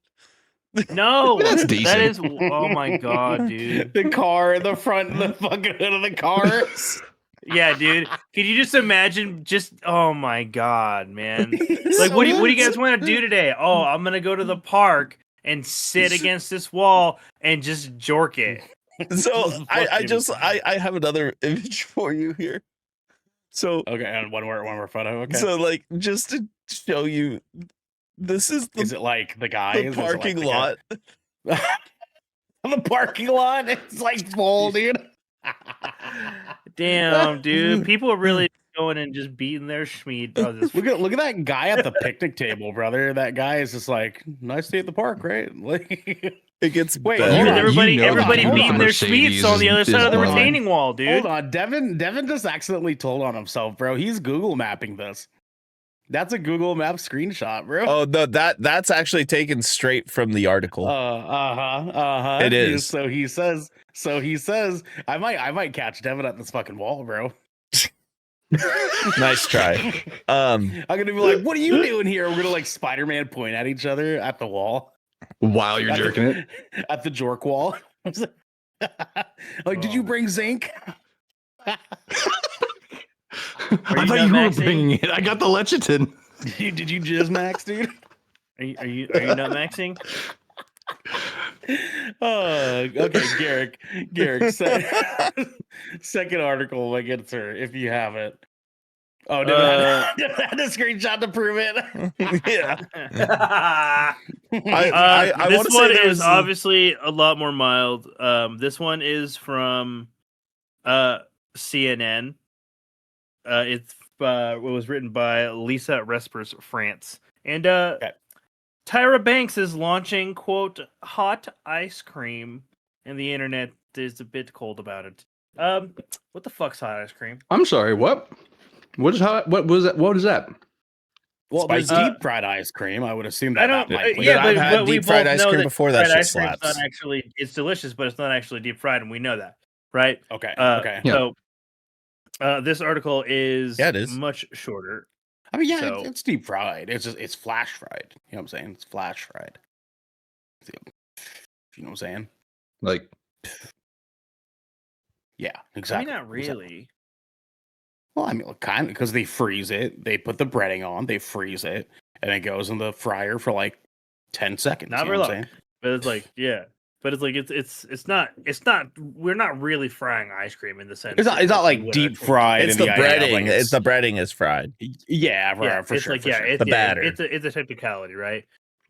No, That's that decent. is. Oh my god, dude. the car, the front, the fucking hood of the car. Yeah, dude. Could you just imagine? Oh my god, man. Like, what do you guys want to do today? Oh, I'm gonna go to the park and sit against this wall and just jork it. So I have another image for you here. So Okay, and one more photo. Okay. so like, just to show you, this is is it like the guy? the Is it like parking the lot. guy- the parking lot. It's like full, dude. Damn, dude. People are really going and just beating their schmeat. Oh, this Look at that guy at the picnic table, brother. That guy is just like, nice day at the park, right? Like, It gets Wait, better. hold Dude, on. everybody You know everybody hold on. beating their Mercedes schmeats on the other is side of the one of my- retaining wall, dude. hold on, Devin just accidentally told on himself, bro. He's Google mapping this. That's a Google Map screenshot, bro. Oh no, that's actually taken straight from the article. It is. So he says. I might catch Devin at this fucking wall, bro. Nice try. I'm gonna be like, "What are you doing here?" We're gonna like Spider-Man point at each other at the wall, While you're jerking it. at the jork wall. I was like, did you bring zinc? I you thought you not were maxing? bringing it. I got the lecithin. Did you jizz max, dude? Are you not maxing? Oh, okay, Garrick. Second article, like answer if you have it. Oh, Devin had a screenshot to prove it. Yeah. I This want to say one is there's obviously a lot more mild. This one is from CNN. It's was written by Lisa Respers France. And Tyra Banks is launching, quote, hot ice cream, and the internet is a bit cold about it. What the fuck's hot ice cream? I'm sorry, what? What is hot? What was that? What is that? Well, there's Spicy. deep fried ice cream. I would assume I that don't. might Yeah, I've had but we deep fried both ice know cream that before. That fried shit ice cream's slaps. not actually. It's delicious, but it's not actually deep fried, and we know that, right? Okay. Okay. Yeah. So, this article is Yeah, it is. much shorter. I mean, yeah, So- it's deep fried. It's flash fried. You know what I'm saying? It's flash fried. You know what I'm saying? Like, Yeah, I exactly. mean, not really. Well, I mean, kind of, because they freeze it. They put the breading on. They freeze it, and it goes in the fryer for like 10 seconds. Not you very know what long. I'm saying? But it's like, yeah. But it's like it's not. We're not really frying ice cream in the sense. It's not that like you would deep at Twix. fried. It's in the idea of, breading. like, It's the breading is fried. Yeah, right, Yeah, for it's sure. like for yeah, sure. it's, The batter. It's a technicality, right?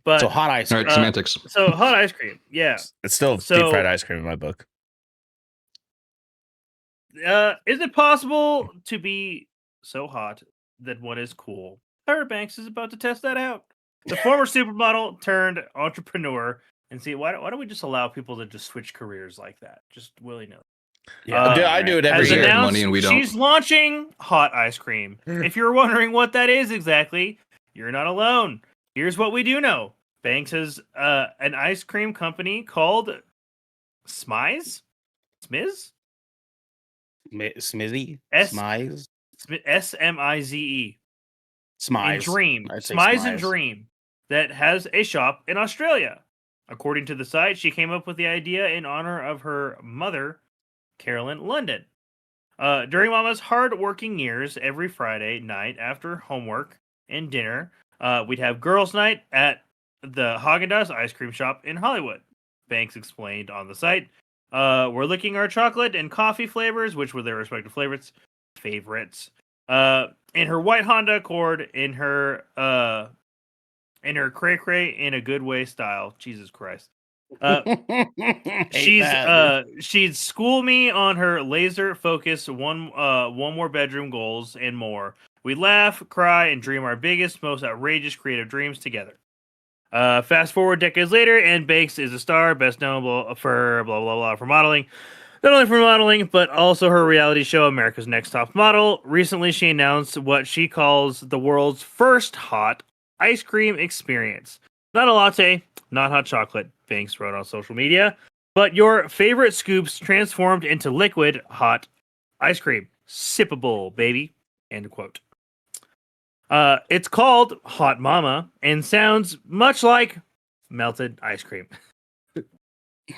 But So hot ice all cream. right, semantics. so hot ice cream, yeah. It's still So- deep fried ice cream in my book. Is it possible to be so hot that one is cool? Tyra Banks is about to test that out. The former supermodel turned entrepreneur, and see why don't we just allow people to just switch careers like that, just willy nilly? Yeah, Dude, I do it every Has year. year. announced Money and we don't. she's launching hot ice cream. If you're wondering what that is exactly, you're not alone. Here's what we do know: Banks has an ice cream company called Smize, Smiz, Smizzy? S- Smize? Smize, and Smize. Dream, I'd say Smize and Smize. Dream, that has a shop in Australia. According to the site, she came up with the idea in honor of her mother, Carolyn London. During Mama's hard-working years, every Friday night after homework and dinner, we'd have girls' night at the Haagen-Dazs ice cream shop in Hollywood. Banks explained on the site, "We're licking our chocolate and coffee flavors, which were their respective favorites. In her white Honda Accord, in her cray cray in a good way style. Jesus Christ." She'd school me on her laser focus one more bedroom goals and more. We laugh, cry, and dream our biggest, most outrageous creative dreams together. Fast forward decades later, and Banks is a star, best known for blah blah blah for modeling. Not only for modeling, but also her reality show, America's Next Top Model. Recently, she announced what she calls the world's first hot ice cream experience. Not a latte, not hot chocolate, Banks wrote on social media, but your favorite scoops transformed into liquid hot ice cream. Sippable, baby. End quote. It's called Hot Mama and sounds much like melted ice cream.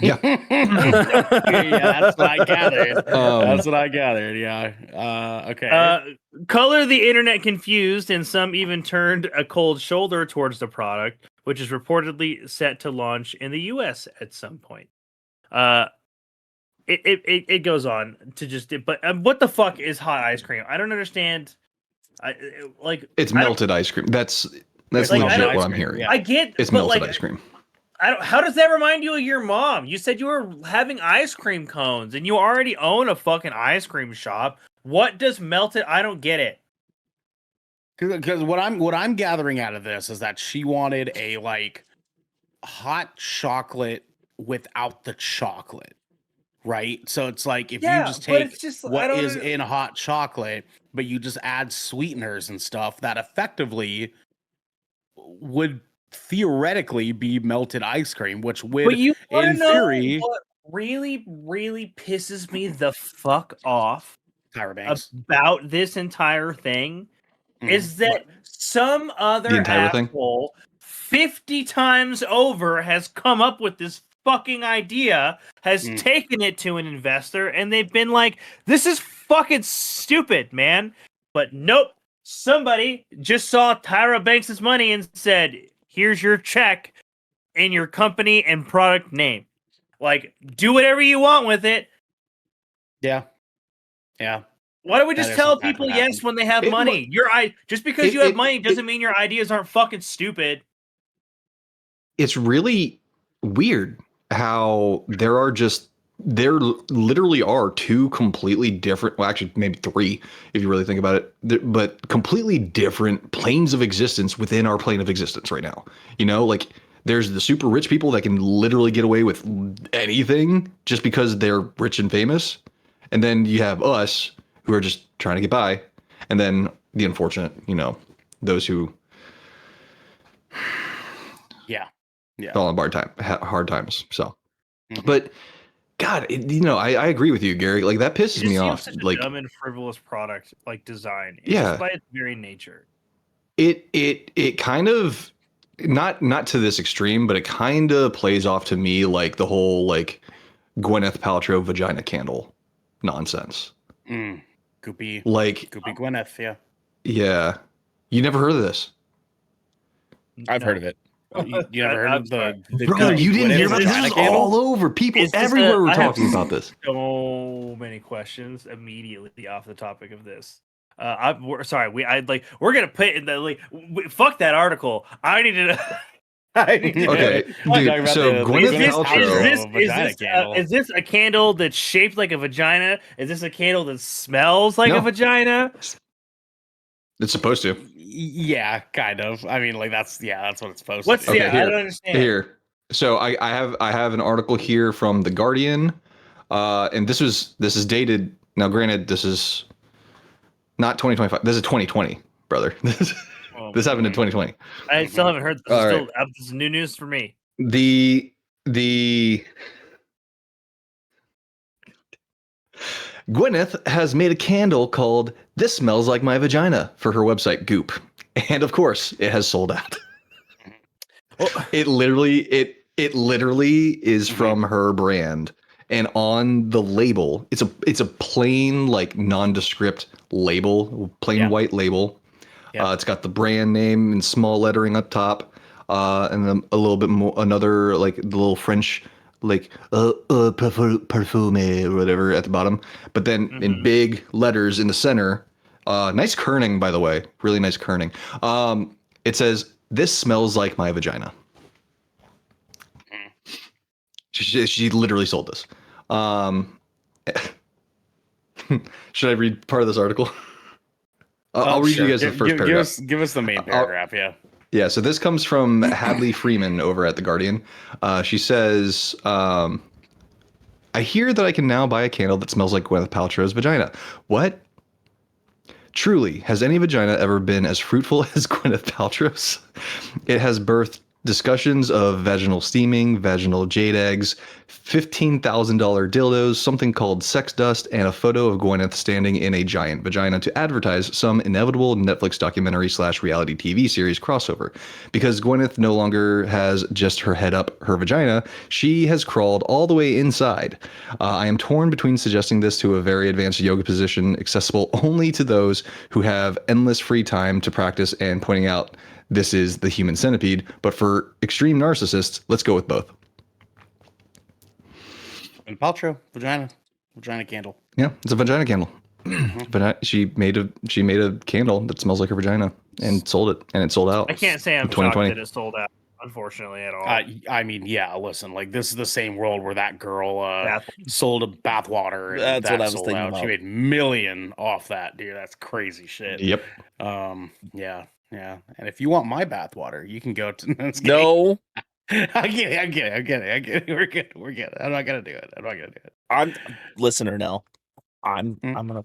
Yeah. Yeah, that's what I gathered. Um, That's what I gathered. Yeah. Okay. Color the internet confused, and some even turned a cold shoulder towards the product, which is reportedly set to launch in the U.S. at some point. It goes on to just, but what the fuck is hot ice cream? I don't understand. It's melted ice cream. That's Like, I legit don't- what I'm hearing. Yeah. I get It's but melted like, ice cream. I don't. How does that remind you of your mom? You said you were having ice cream cones, and you already own a fucking ice cream shop. What does melted? I don't get it. Because what I'm gathering out of this is that she wanted a like hot chocolate without the chocolate, right? So it's like if you just but take it's just, I what don't is under- in hot chocolate, but you just add sweeteners and stuff, that effectively would theoretically be melted ice cream, which would, But you want in to know theory, what really, really pisses me the fuck off Tyra Banks. about this entire thing Mhm. is that some other The entire thing? asshole 50 times over has come up with this fucking idea, has Mm. taken it to an investor, and they've been like, this is fucking stupid, man. But nope, somebody just saw Tyra Banks' money and said, here's your check and your company and product name. Like, do whatever you want with it. Yeah. Why don't we That just is tell exactly people what yes happened. when they have It money? Just because it- you have it- money doesn't it- mean your ideas aren't fucking stupid. It's really weird how there are just there literally are two completely different, well, actually maybe three if you really think about it, but completely different planes of existence within our plane of existence right now. You know, like there's the super rich people that can literally get away with anything just because they're rich and famous. And then you have us who are just trying to get by. And then the unfortunate, you know, those who fell on hard times. So, but God, you know, I agree with you, Garrick. Like that pisses me off. Such a like dumb and frivolous product, like design. It's Yeah. just by its very nature. It kind of not to this extreme, but it kind of plays off to me like the whole like Gwyneth Paltrow vagina candle nonsense. Goopy Gwyneth, yeah. Yeah. You never heard of this? I've heard of it. You never heard of the Bro, you didn't hear about this? vagina This is candle? all over. People everywhere were talking about this. So many questions immediately off the topic of this. We're gonna put in the fuck that article. I need to. Okay, dude. So Gwyneth Paltrow. Is this a candle that's shaped like a vagina? Is this a candle that smells like a vagina? It's supposed to. Yeah, kind of. I mean, like that's what it's supposed to do. Okay, I don't understand. Here. So I have an article here from The Guardian. And this is dated. Now, granted, this is not 2025. This is 2020, brother. This happened in 2020. I still haven't heard this. This is new news for me. The Gwyneth has made a candle called "This Smells Like My Vagina" for her website Goop, and of course, it has sold out. It literally is from her brand, and on the label, it's a plain like nondescript label, plain white label. It's got the brand name in small lettering up top, and then a little bit more, another like the little French like parfume or whatever at the bottom, but then in big letters in the center, nice kerning, by the way, really nice kerning. It says, "This smells like my vagina." She literally sold this. Should I read part of this article? I'll read you guys the first paragraph. Give us the main paragraph, Yeah, so this comes from Hadley Freeman over at The Guardian. She says, I hear that I can now buy a candle that smells like Gwyneth Paltrow's vagina. What? Truly, has any vagina ever been as fruitful as Gwyneth Paltrow's? It has birthed discussions of vaginal steaming, vaginal jade eggs, $15,000 dildos, something called sex dust, and a photo of Gwyneth standing in a giant vagina to advertise some inevitable Netflix documentary / reality TV series crossover. Because Gwyneth no longer has just her head up her vagina, she has crawled all the way inside. I am torn between suggesting this to a very advanced yoga position accessible only to those who have endless free time to practice and pointing out this is the human centipede, but for extreme narcissists, let's go with both. And Paltrow, vagina candle. Yeah, it's a vagina candle. But she made a candle that smells like her vagina and sold it, and it sold out. I can't say I'm shocked that it sold out, unfortunately, at all. I mean, yeah. Listen, like this is the same world where that girl sold a bathwater. And That's what I was thinking about. She made $1 million off that, dude. That's crazy shit. Yep. Yeah. And if you want my bathwater, you can go to. No. I get it. We're good. I'm not gonna do it. Listen, Ernell. I'm gonna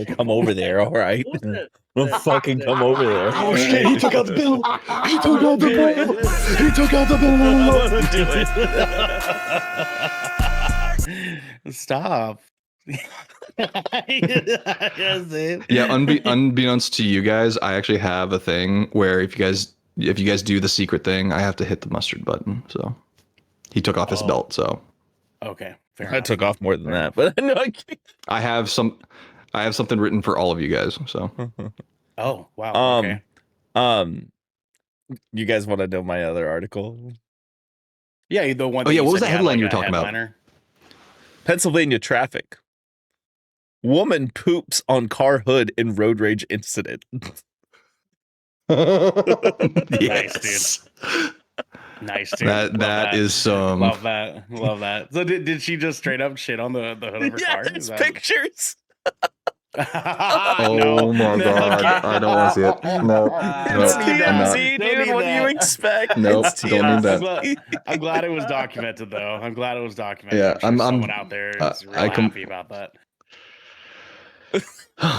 come over there. All right. I'm gonna fucking come over there. Oh shit! He took out the bill. He took out the bill. Stop. Yeah, unbeknownst to you guys, I actually have a thing where if you guys do the secret thing, I have to hit the mustard button. So he took off his belt. So okay, fair I enough. took off more than that, but no, I have something written for all of you guys. So oh wow. Okay. You guys want to know my other article? Yeah, the one. Oh yeah, what was the headline you were talking about? Pennsylvania traffic. Woman poops on car hood in road rage incident. Nice, dude. Nice, dude. That is some. Love that. So did she just straight up shit on the hood of her Yeah, car? there's pictures. Oh my god, I don't want to see it. No, It's TMZ, dude. What do you expect? Nope, It's don't need that. I'm glad it was documented, though. I'm glad it was documented. Yeah, I'm sure I'm- someone out there is real happy about that. Oh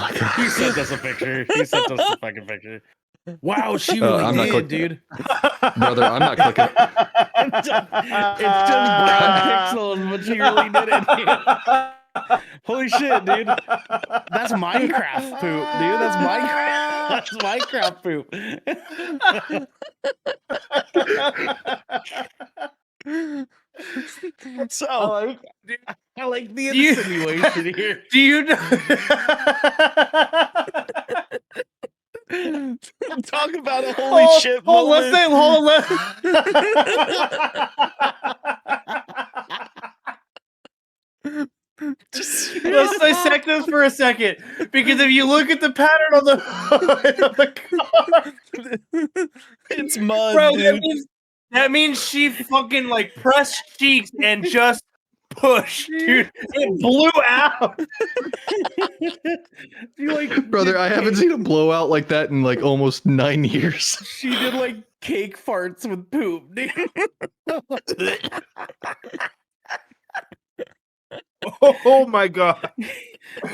my god. He sent us a picture. He sent us the fucking picture. Wow, she really I'm not did, clicking. dude. Brother, I'm not clicking. It's just brown pixels, but she really did it. Dude. Holy shit, dude. That's Minecraft poop, dude. That's Minecraft poop. So I like the insinuation here. Do you know? talk about a holy shit moment. Let's dissect this for a second, because if you look at the pattern on the hood of the car, It's mud, bro, dude. that means she fucking like pressed cheeks and just pushed, dude. It blew out. Brother, I haven't seen a blowout like that in like almost 9 years. She did like cake farts with poop, dude. Oh my god.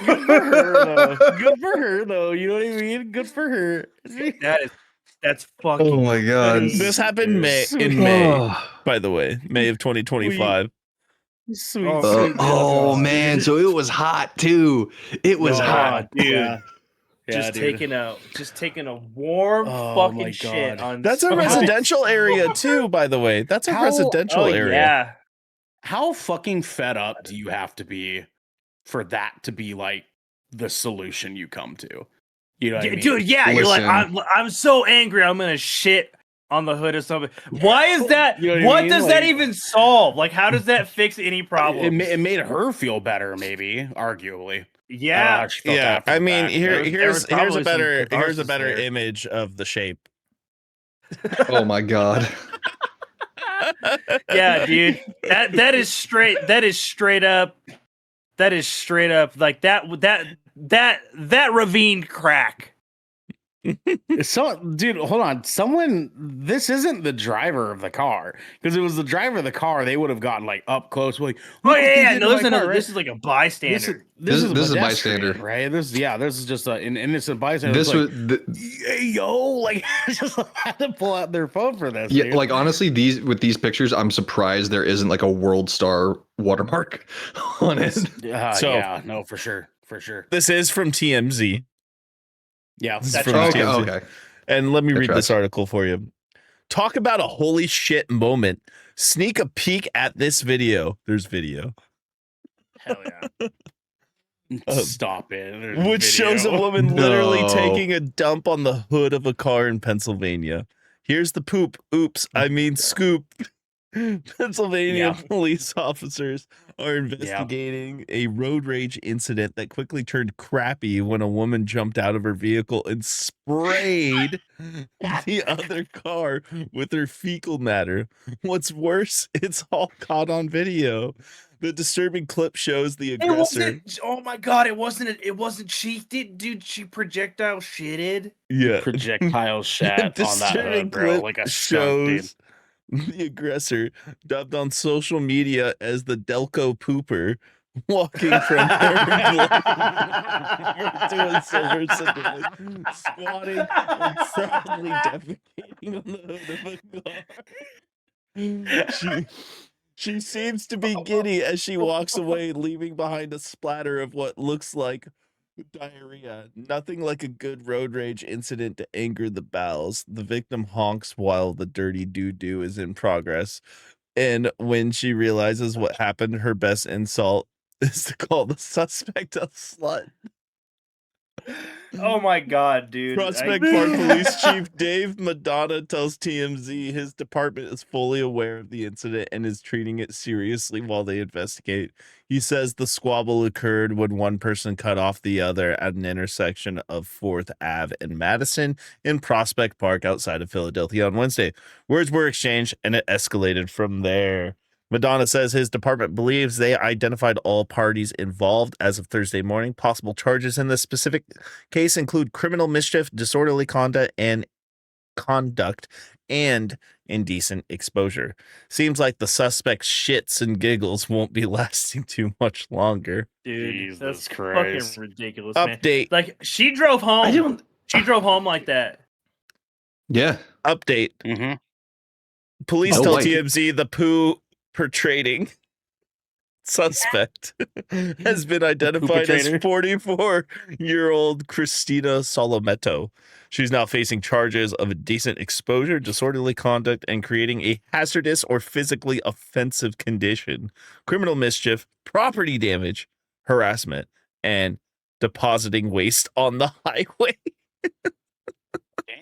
Good for her, though. Good for her, though. You know what I mean? Good for her. That's fucking. Oh my god. This happened in May, by the way, May of 2025. Sweet, Oh man, so it was hot too. It was hot, dude. Yeah. Just dude. taking a warm Oh my fucking shit God. on. That's a somebody's- residential area too, by the way. That's a How- residential Oh area. yeah. How fucking fed up do you have to be for that to be like the solution you come to? You know what I mean? Dude, yeah, you're like, Listen. I'm so angry, I'm gonna shit on the hood of something. Why is that? You know what I what mean? does Like- that even solve? Like, how does that fix any problem? It made her feel better, maybe, arguably. Yeah, She felt Yeah, after I the mean, fact. here's probably a some better catharsis there. image of the shape. Oh my god. yeah, dude. That is straight up. That is straight up like that ravine crack. So, dude, hold on. This isn't the driver of the car. Because if it was the driver of the car, they would have gotten like up close. Like, Oh "Look what they yeah, did no, to there's my another. car," right? This is like a bystander. This is a pedestrian, bystander. right? This is just an innocent bystander. This It's was like, "Hey, yo, like just had to pull out their phone for this. yeah, dude. like honestly, these pictures, I'm surprised there isn't like a World Star watermark on it. So- yeah, no, for sure. This is from TMZ. Yeah, This is That's from right. Okay, TMZ. okay. And let me I read this trust. article for you. Talk about a holy shit moment. Sneak a peek at this video. There's video. Hell yeah. Stop it. There's Which shows a video. woman literally No. taking a dump on the hood of a car in Pennsylvania. Here's the poop. Oops, I mean scoop. Pennsylvania Yeah. police officers are investigating a road rage incident that quickly turned crappy when a woman jumped out of her vehicle and sprayed the other car with her fecal matter. What's worse, it's all caught on video. The disturbing clip shows the It aggressor. wasn't. Oh my god! It wasn't. She did, dude. She projectile shitted. Yeah. Projectile shat on that Disturbing hood, bro. clip Like a skunk, dude. shows the aggressor, dubbed on social media as the Delco Pooper, walking from her to a silver Sunday, squatting and proudly defecating on the hood of a car. She seems to be giddy as she walks away, leaving behind a splatter of what looks like diarrhea. Nothing like a good road rage incident to anger the bowels. The victim honks while the dirty doo-doo is in progress. And when she realizes what happened, her best insult is to call the suspect a slut. Oh my god, dude! Prospect Park Police Chief Dave Madonna tells TMZ his department is fully aware of the incident and is treating it seriously while they investigate. He says the squabble occurred when one person cut off the other at an intersection of 4th Ave and Madison in Prospect Park outside of Philadelphia on Wednesday. Words were exchanged and it escalated from there. Madonna says his department believes they identified all parties involved as of Thursday morning. Possible charges in this specific case include criminal mischief, disorderly conduct, and indecent exposure. Seems like the suspect's shits and giggles won't be lasting too much longer. Dude, Jesus that's Christ. fucking ridiculous, man. Update. Like she drove home. She drove home like that. Yeah. Update. Mm-hmm. Police Oh, tell wait. TMZ the poo portraying suspect has been identified as Perpetrator. 44-year-old Christina Solometto. She's now facing charges of indecent exposure, disorderly conduct, and creating a hazardous or physically offensive condition, criminal mischief, property damage, harassment, and depositing waste on the highway.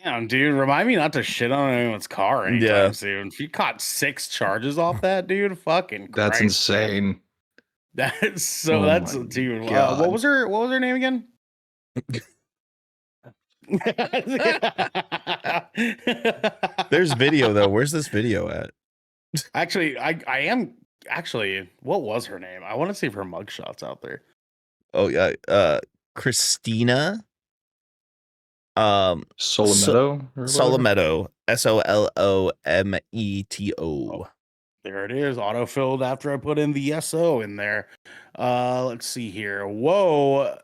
Damn, dude. Remind me not to shit on anyone's car anytime Yeah. soon. She caught 6 charges off that, dude. Fucking That's Christ, man. insane. That's so. Oh That's my dude. God. What was her name again? There's video, though. Where's this video at? Actually, I am actually. What was her name? I want to see if her mugshot's out there. Oh, yeah. Christina Solometto? or whatever? Solometto, Solometo. There it is, autofilled after I put in the SO in there. Let's see here. Whoa.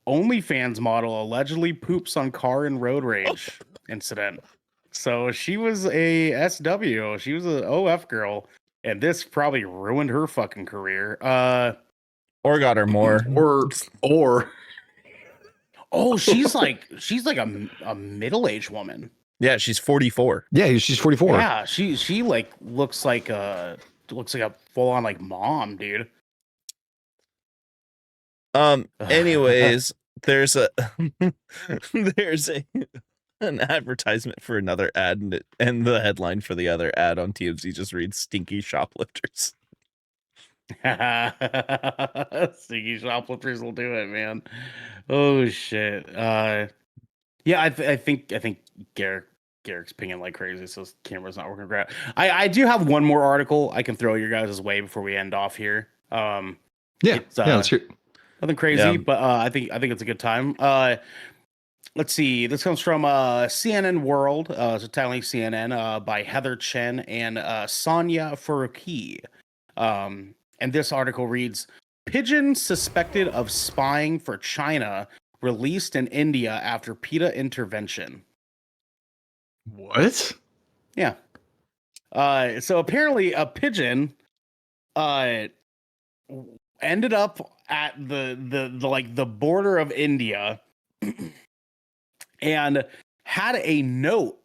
OnlyFans model allegedly poops on car in road rage incident. So she was a SW. She was an OF girl, and this probably ruined her fucking career. Or got her more. Or Oh, she's like a middle-aged woman. Yeah, she's 44. yeah, she's 44. Yeah, she like looks like a full-on like mom, dude. Anyways, there's an advertisement for another ad, and the headline for the other ad on TMZ just reads "Stinky shoplifters." Stinky shoplifters will do it, man. Oh shit. Yeah, I think Garrick's pinging like crazy, so his camera's not working great. I do have one more article I can throw your guys' way before we end off here. Yeah, It's, let's hear. nothing crazy, Yeah. but I think it's a good time. Let's see. This comes from CNN World. It's Italian CNN by Heather Chen and Sonia Faruqi. And this article reads: Pigeon suspected of spying for China released in India after PETA intervention. What? Yeah. So apparently a pigeon ended up at the border of India and had a note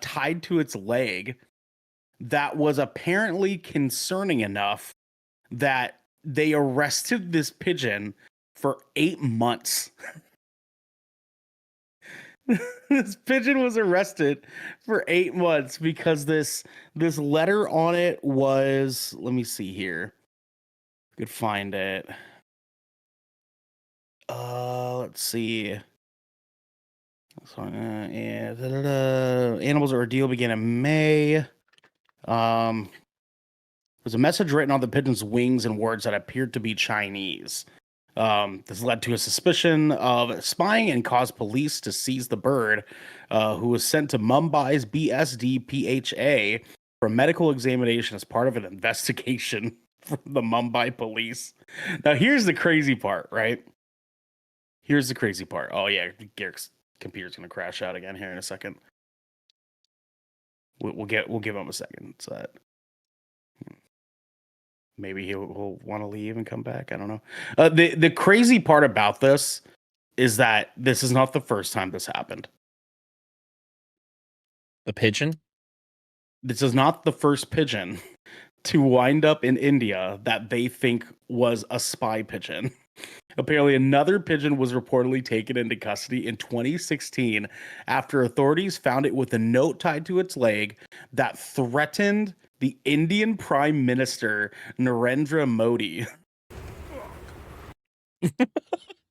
tied to its leg that was apparently concerning enough that they arrested this pigeon for 8 months. This pigeon was arrested for 8 months because this letter on it was, let me see here. I could find it. Let's see. So, Animals Ordeal began in May. There's a message written on the pigeon's wings in words that appeared to be Chinese. This led to a suspicion of spying and caused police to seize the bird, who was sent to Mumbai's BSD PHA for medical examination as part of an investigation from the Mumbai police. Now, here's the crazy part, right? Here's the crazy part. Oh, yeah, Garrick's computer's going to crash out again here in a second. We'll give him a second. So that maybe he'll want to leave and come back. I don't know. The crazy part about this is that this is not the first time this happened. A pigeon? This is not the first pigeon to wind up in India that they think was a spy pigeon. Apparently, another pigeon was reportedly taken into custody in 2016 after authorities found it with a note tied to its leg that threatened the Indian Prime Minister Narendra Modi.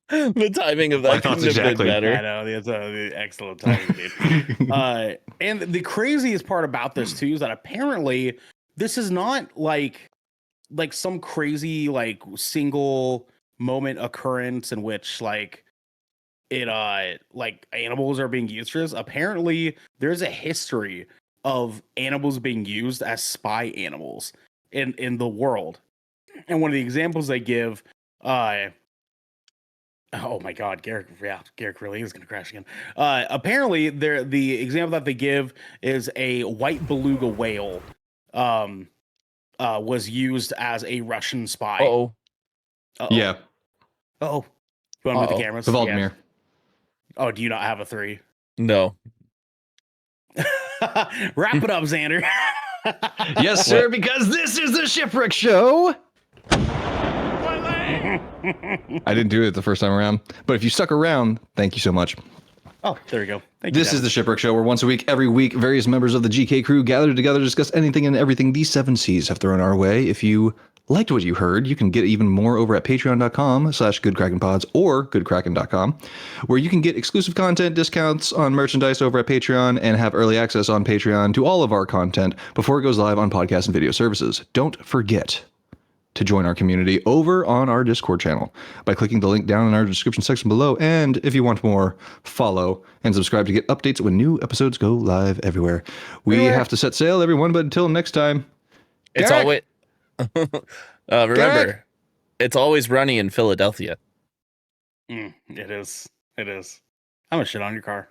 The timing of My that thoughts couldn't have exactly. been better. I know, that's excellent timing, dude. And the craziest part about this too is that apparently this is not like some crazy like single moment occurrence in which like it like animals are being used for this. Apparently there's a history of animals being used as spy animals in the world. And one of the examples they give oh my God, Garrick really is going to crash again. Apparently, the example that they give is a white beluga whale was used as a Russian spy. Uh-oh. Yeah. Oh, you want to move the cameras? The Valdemir. Oh, do you not have a 3? No. Wrap it up, Xander. Yes, sir, because this is the Shipwreck Show. I didn't do it the first time around, but if you stuck around, thank you so much. Oh, there we go. Thank you. This is the Shipwreck Show, where once a week, every week, various members of the GK crew gather together to discuss anything and everything these 7 Cs have thrown our way. If you liked what you heard, you can get even more over at patreon.com/goodkrakenpods or goodkraken.com, where you can get exclusive content, discounts on merchandise over at Patreon, and have early access on Patreon to all of our content before it goes live on podcast and video services. Don't forget to join our community over on our Discord channel by clicking the link down in our description section below. And if you want more, follow and subscribe to get updates when new episodes go live everywhere. We have to set sail, everyone, but until next time, It's Garrick! always remember, Garrick! it's always runny in Philadelphia. It is. I'm gonna shit on your car.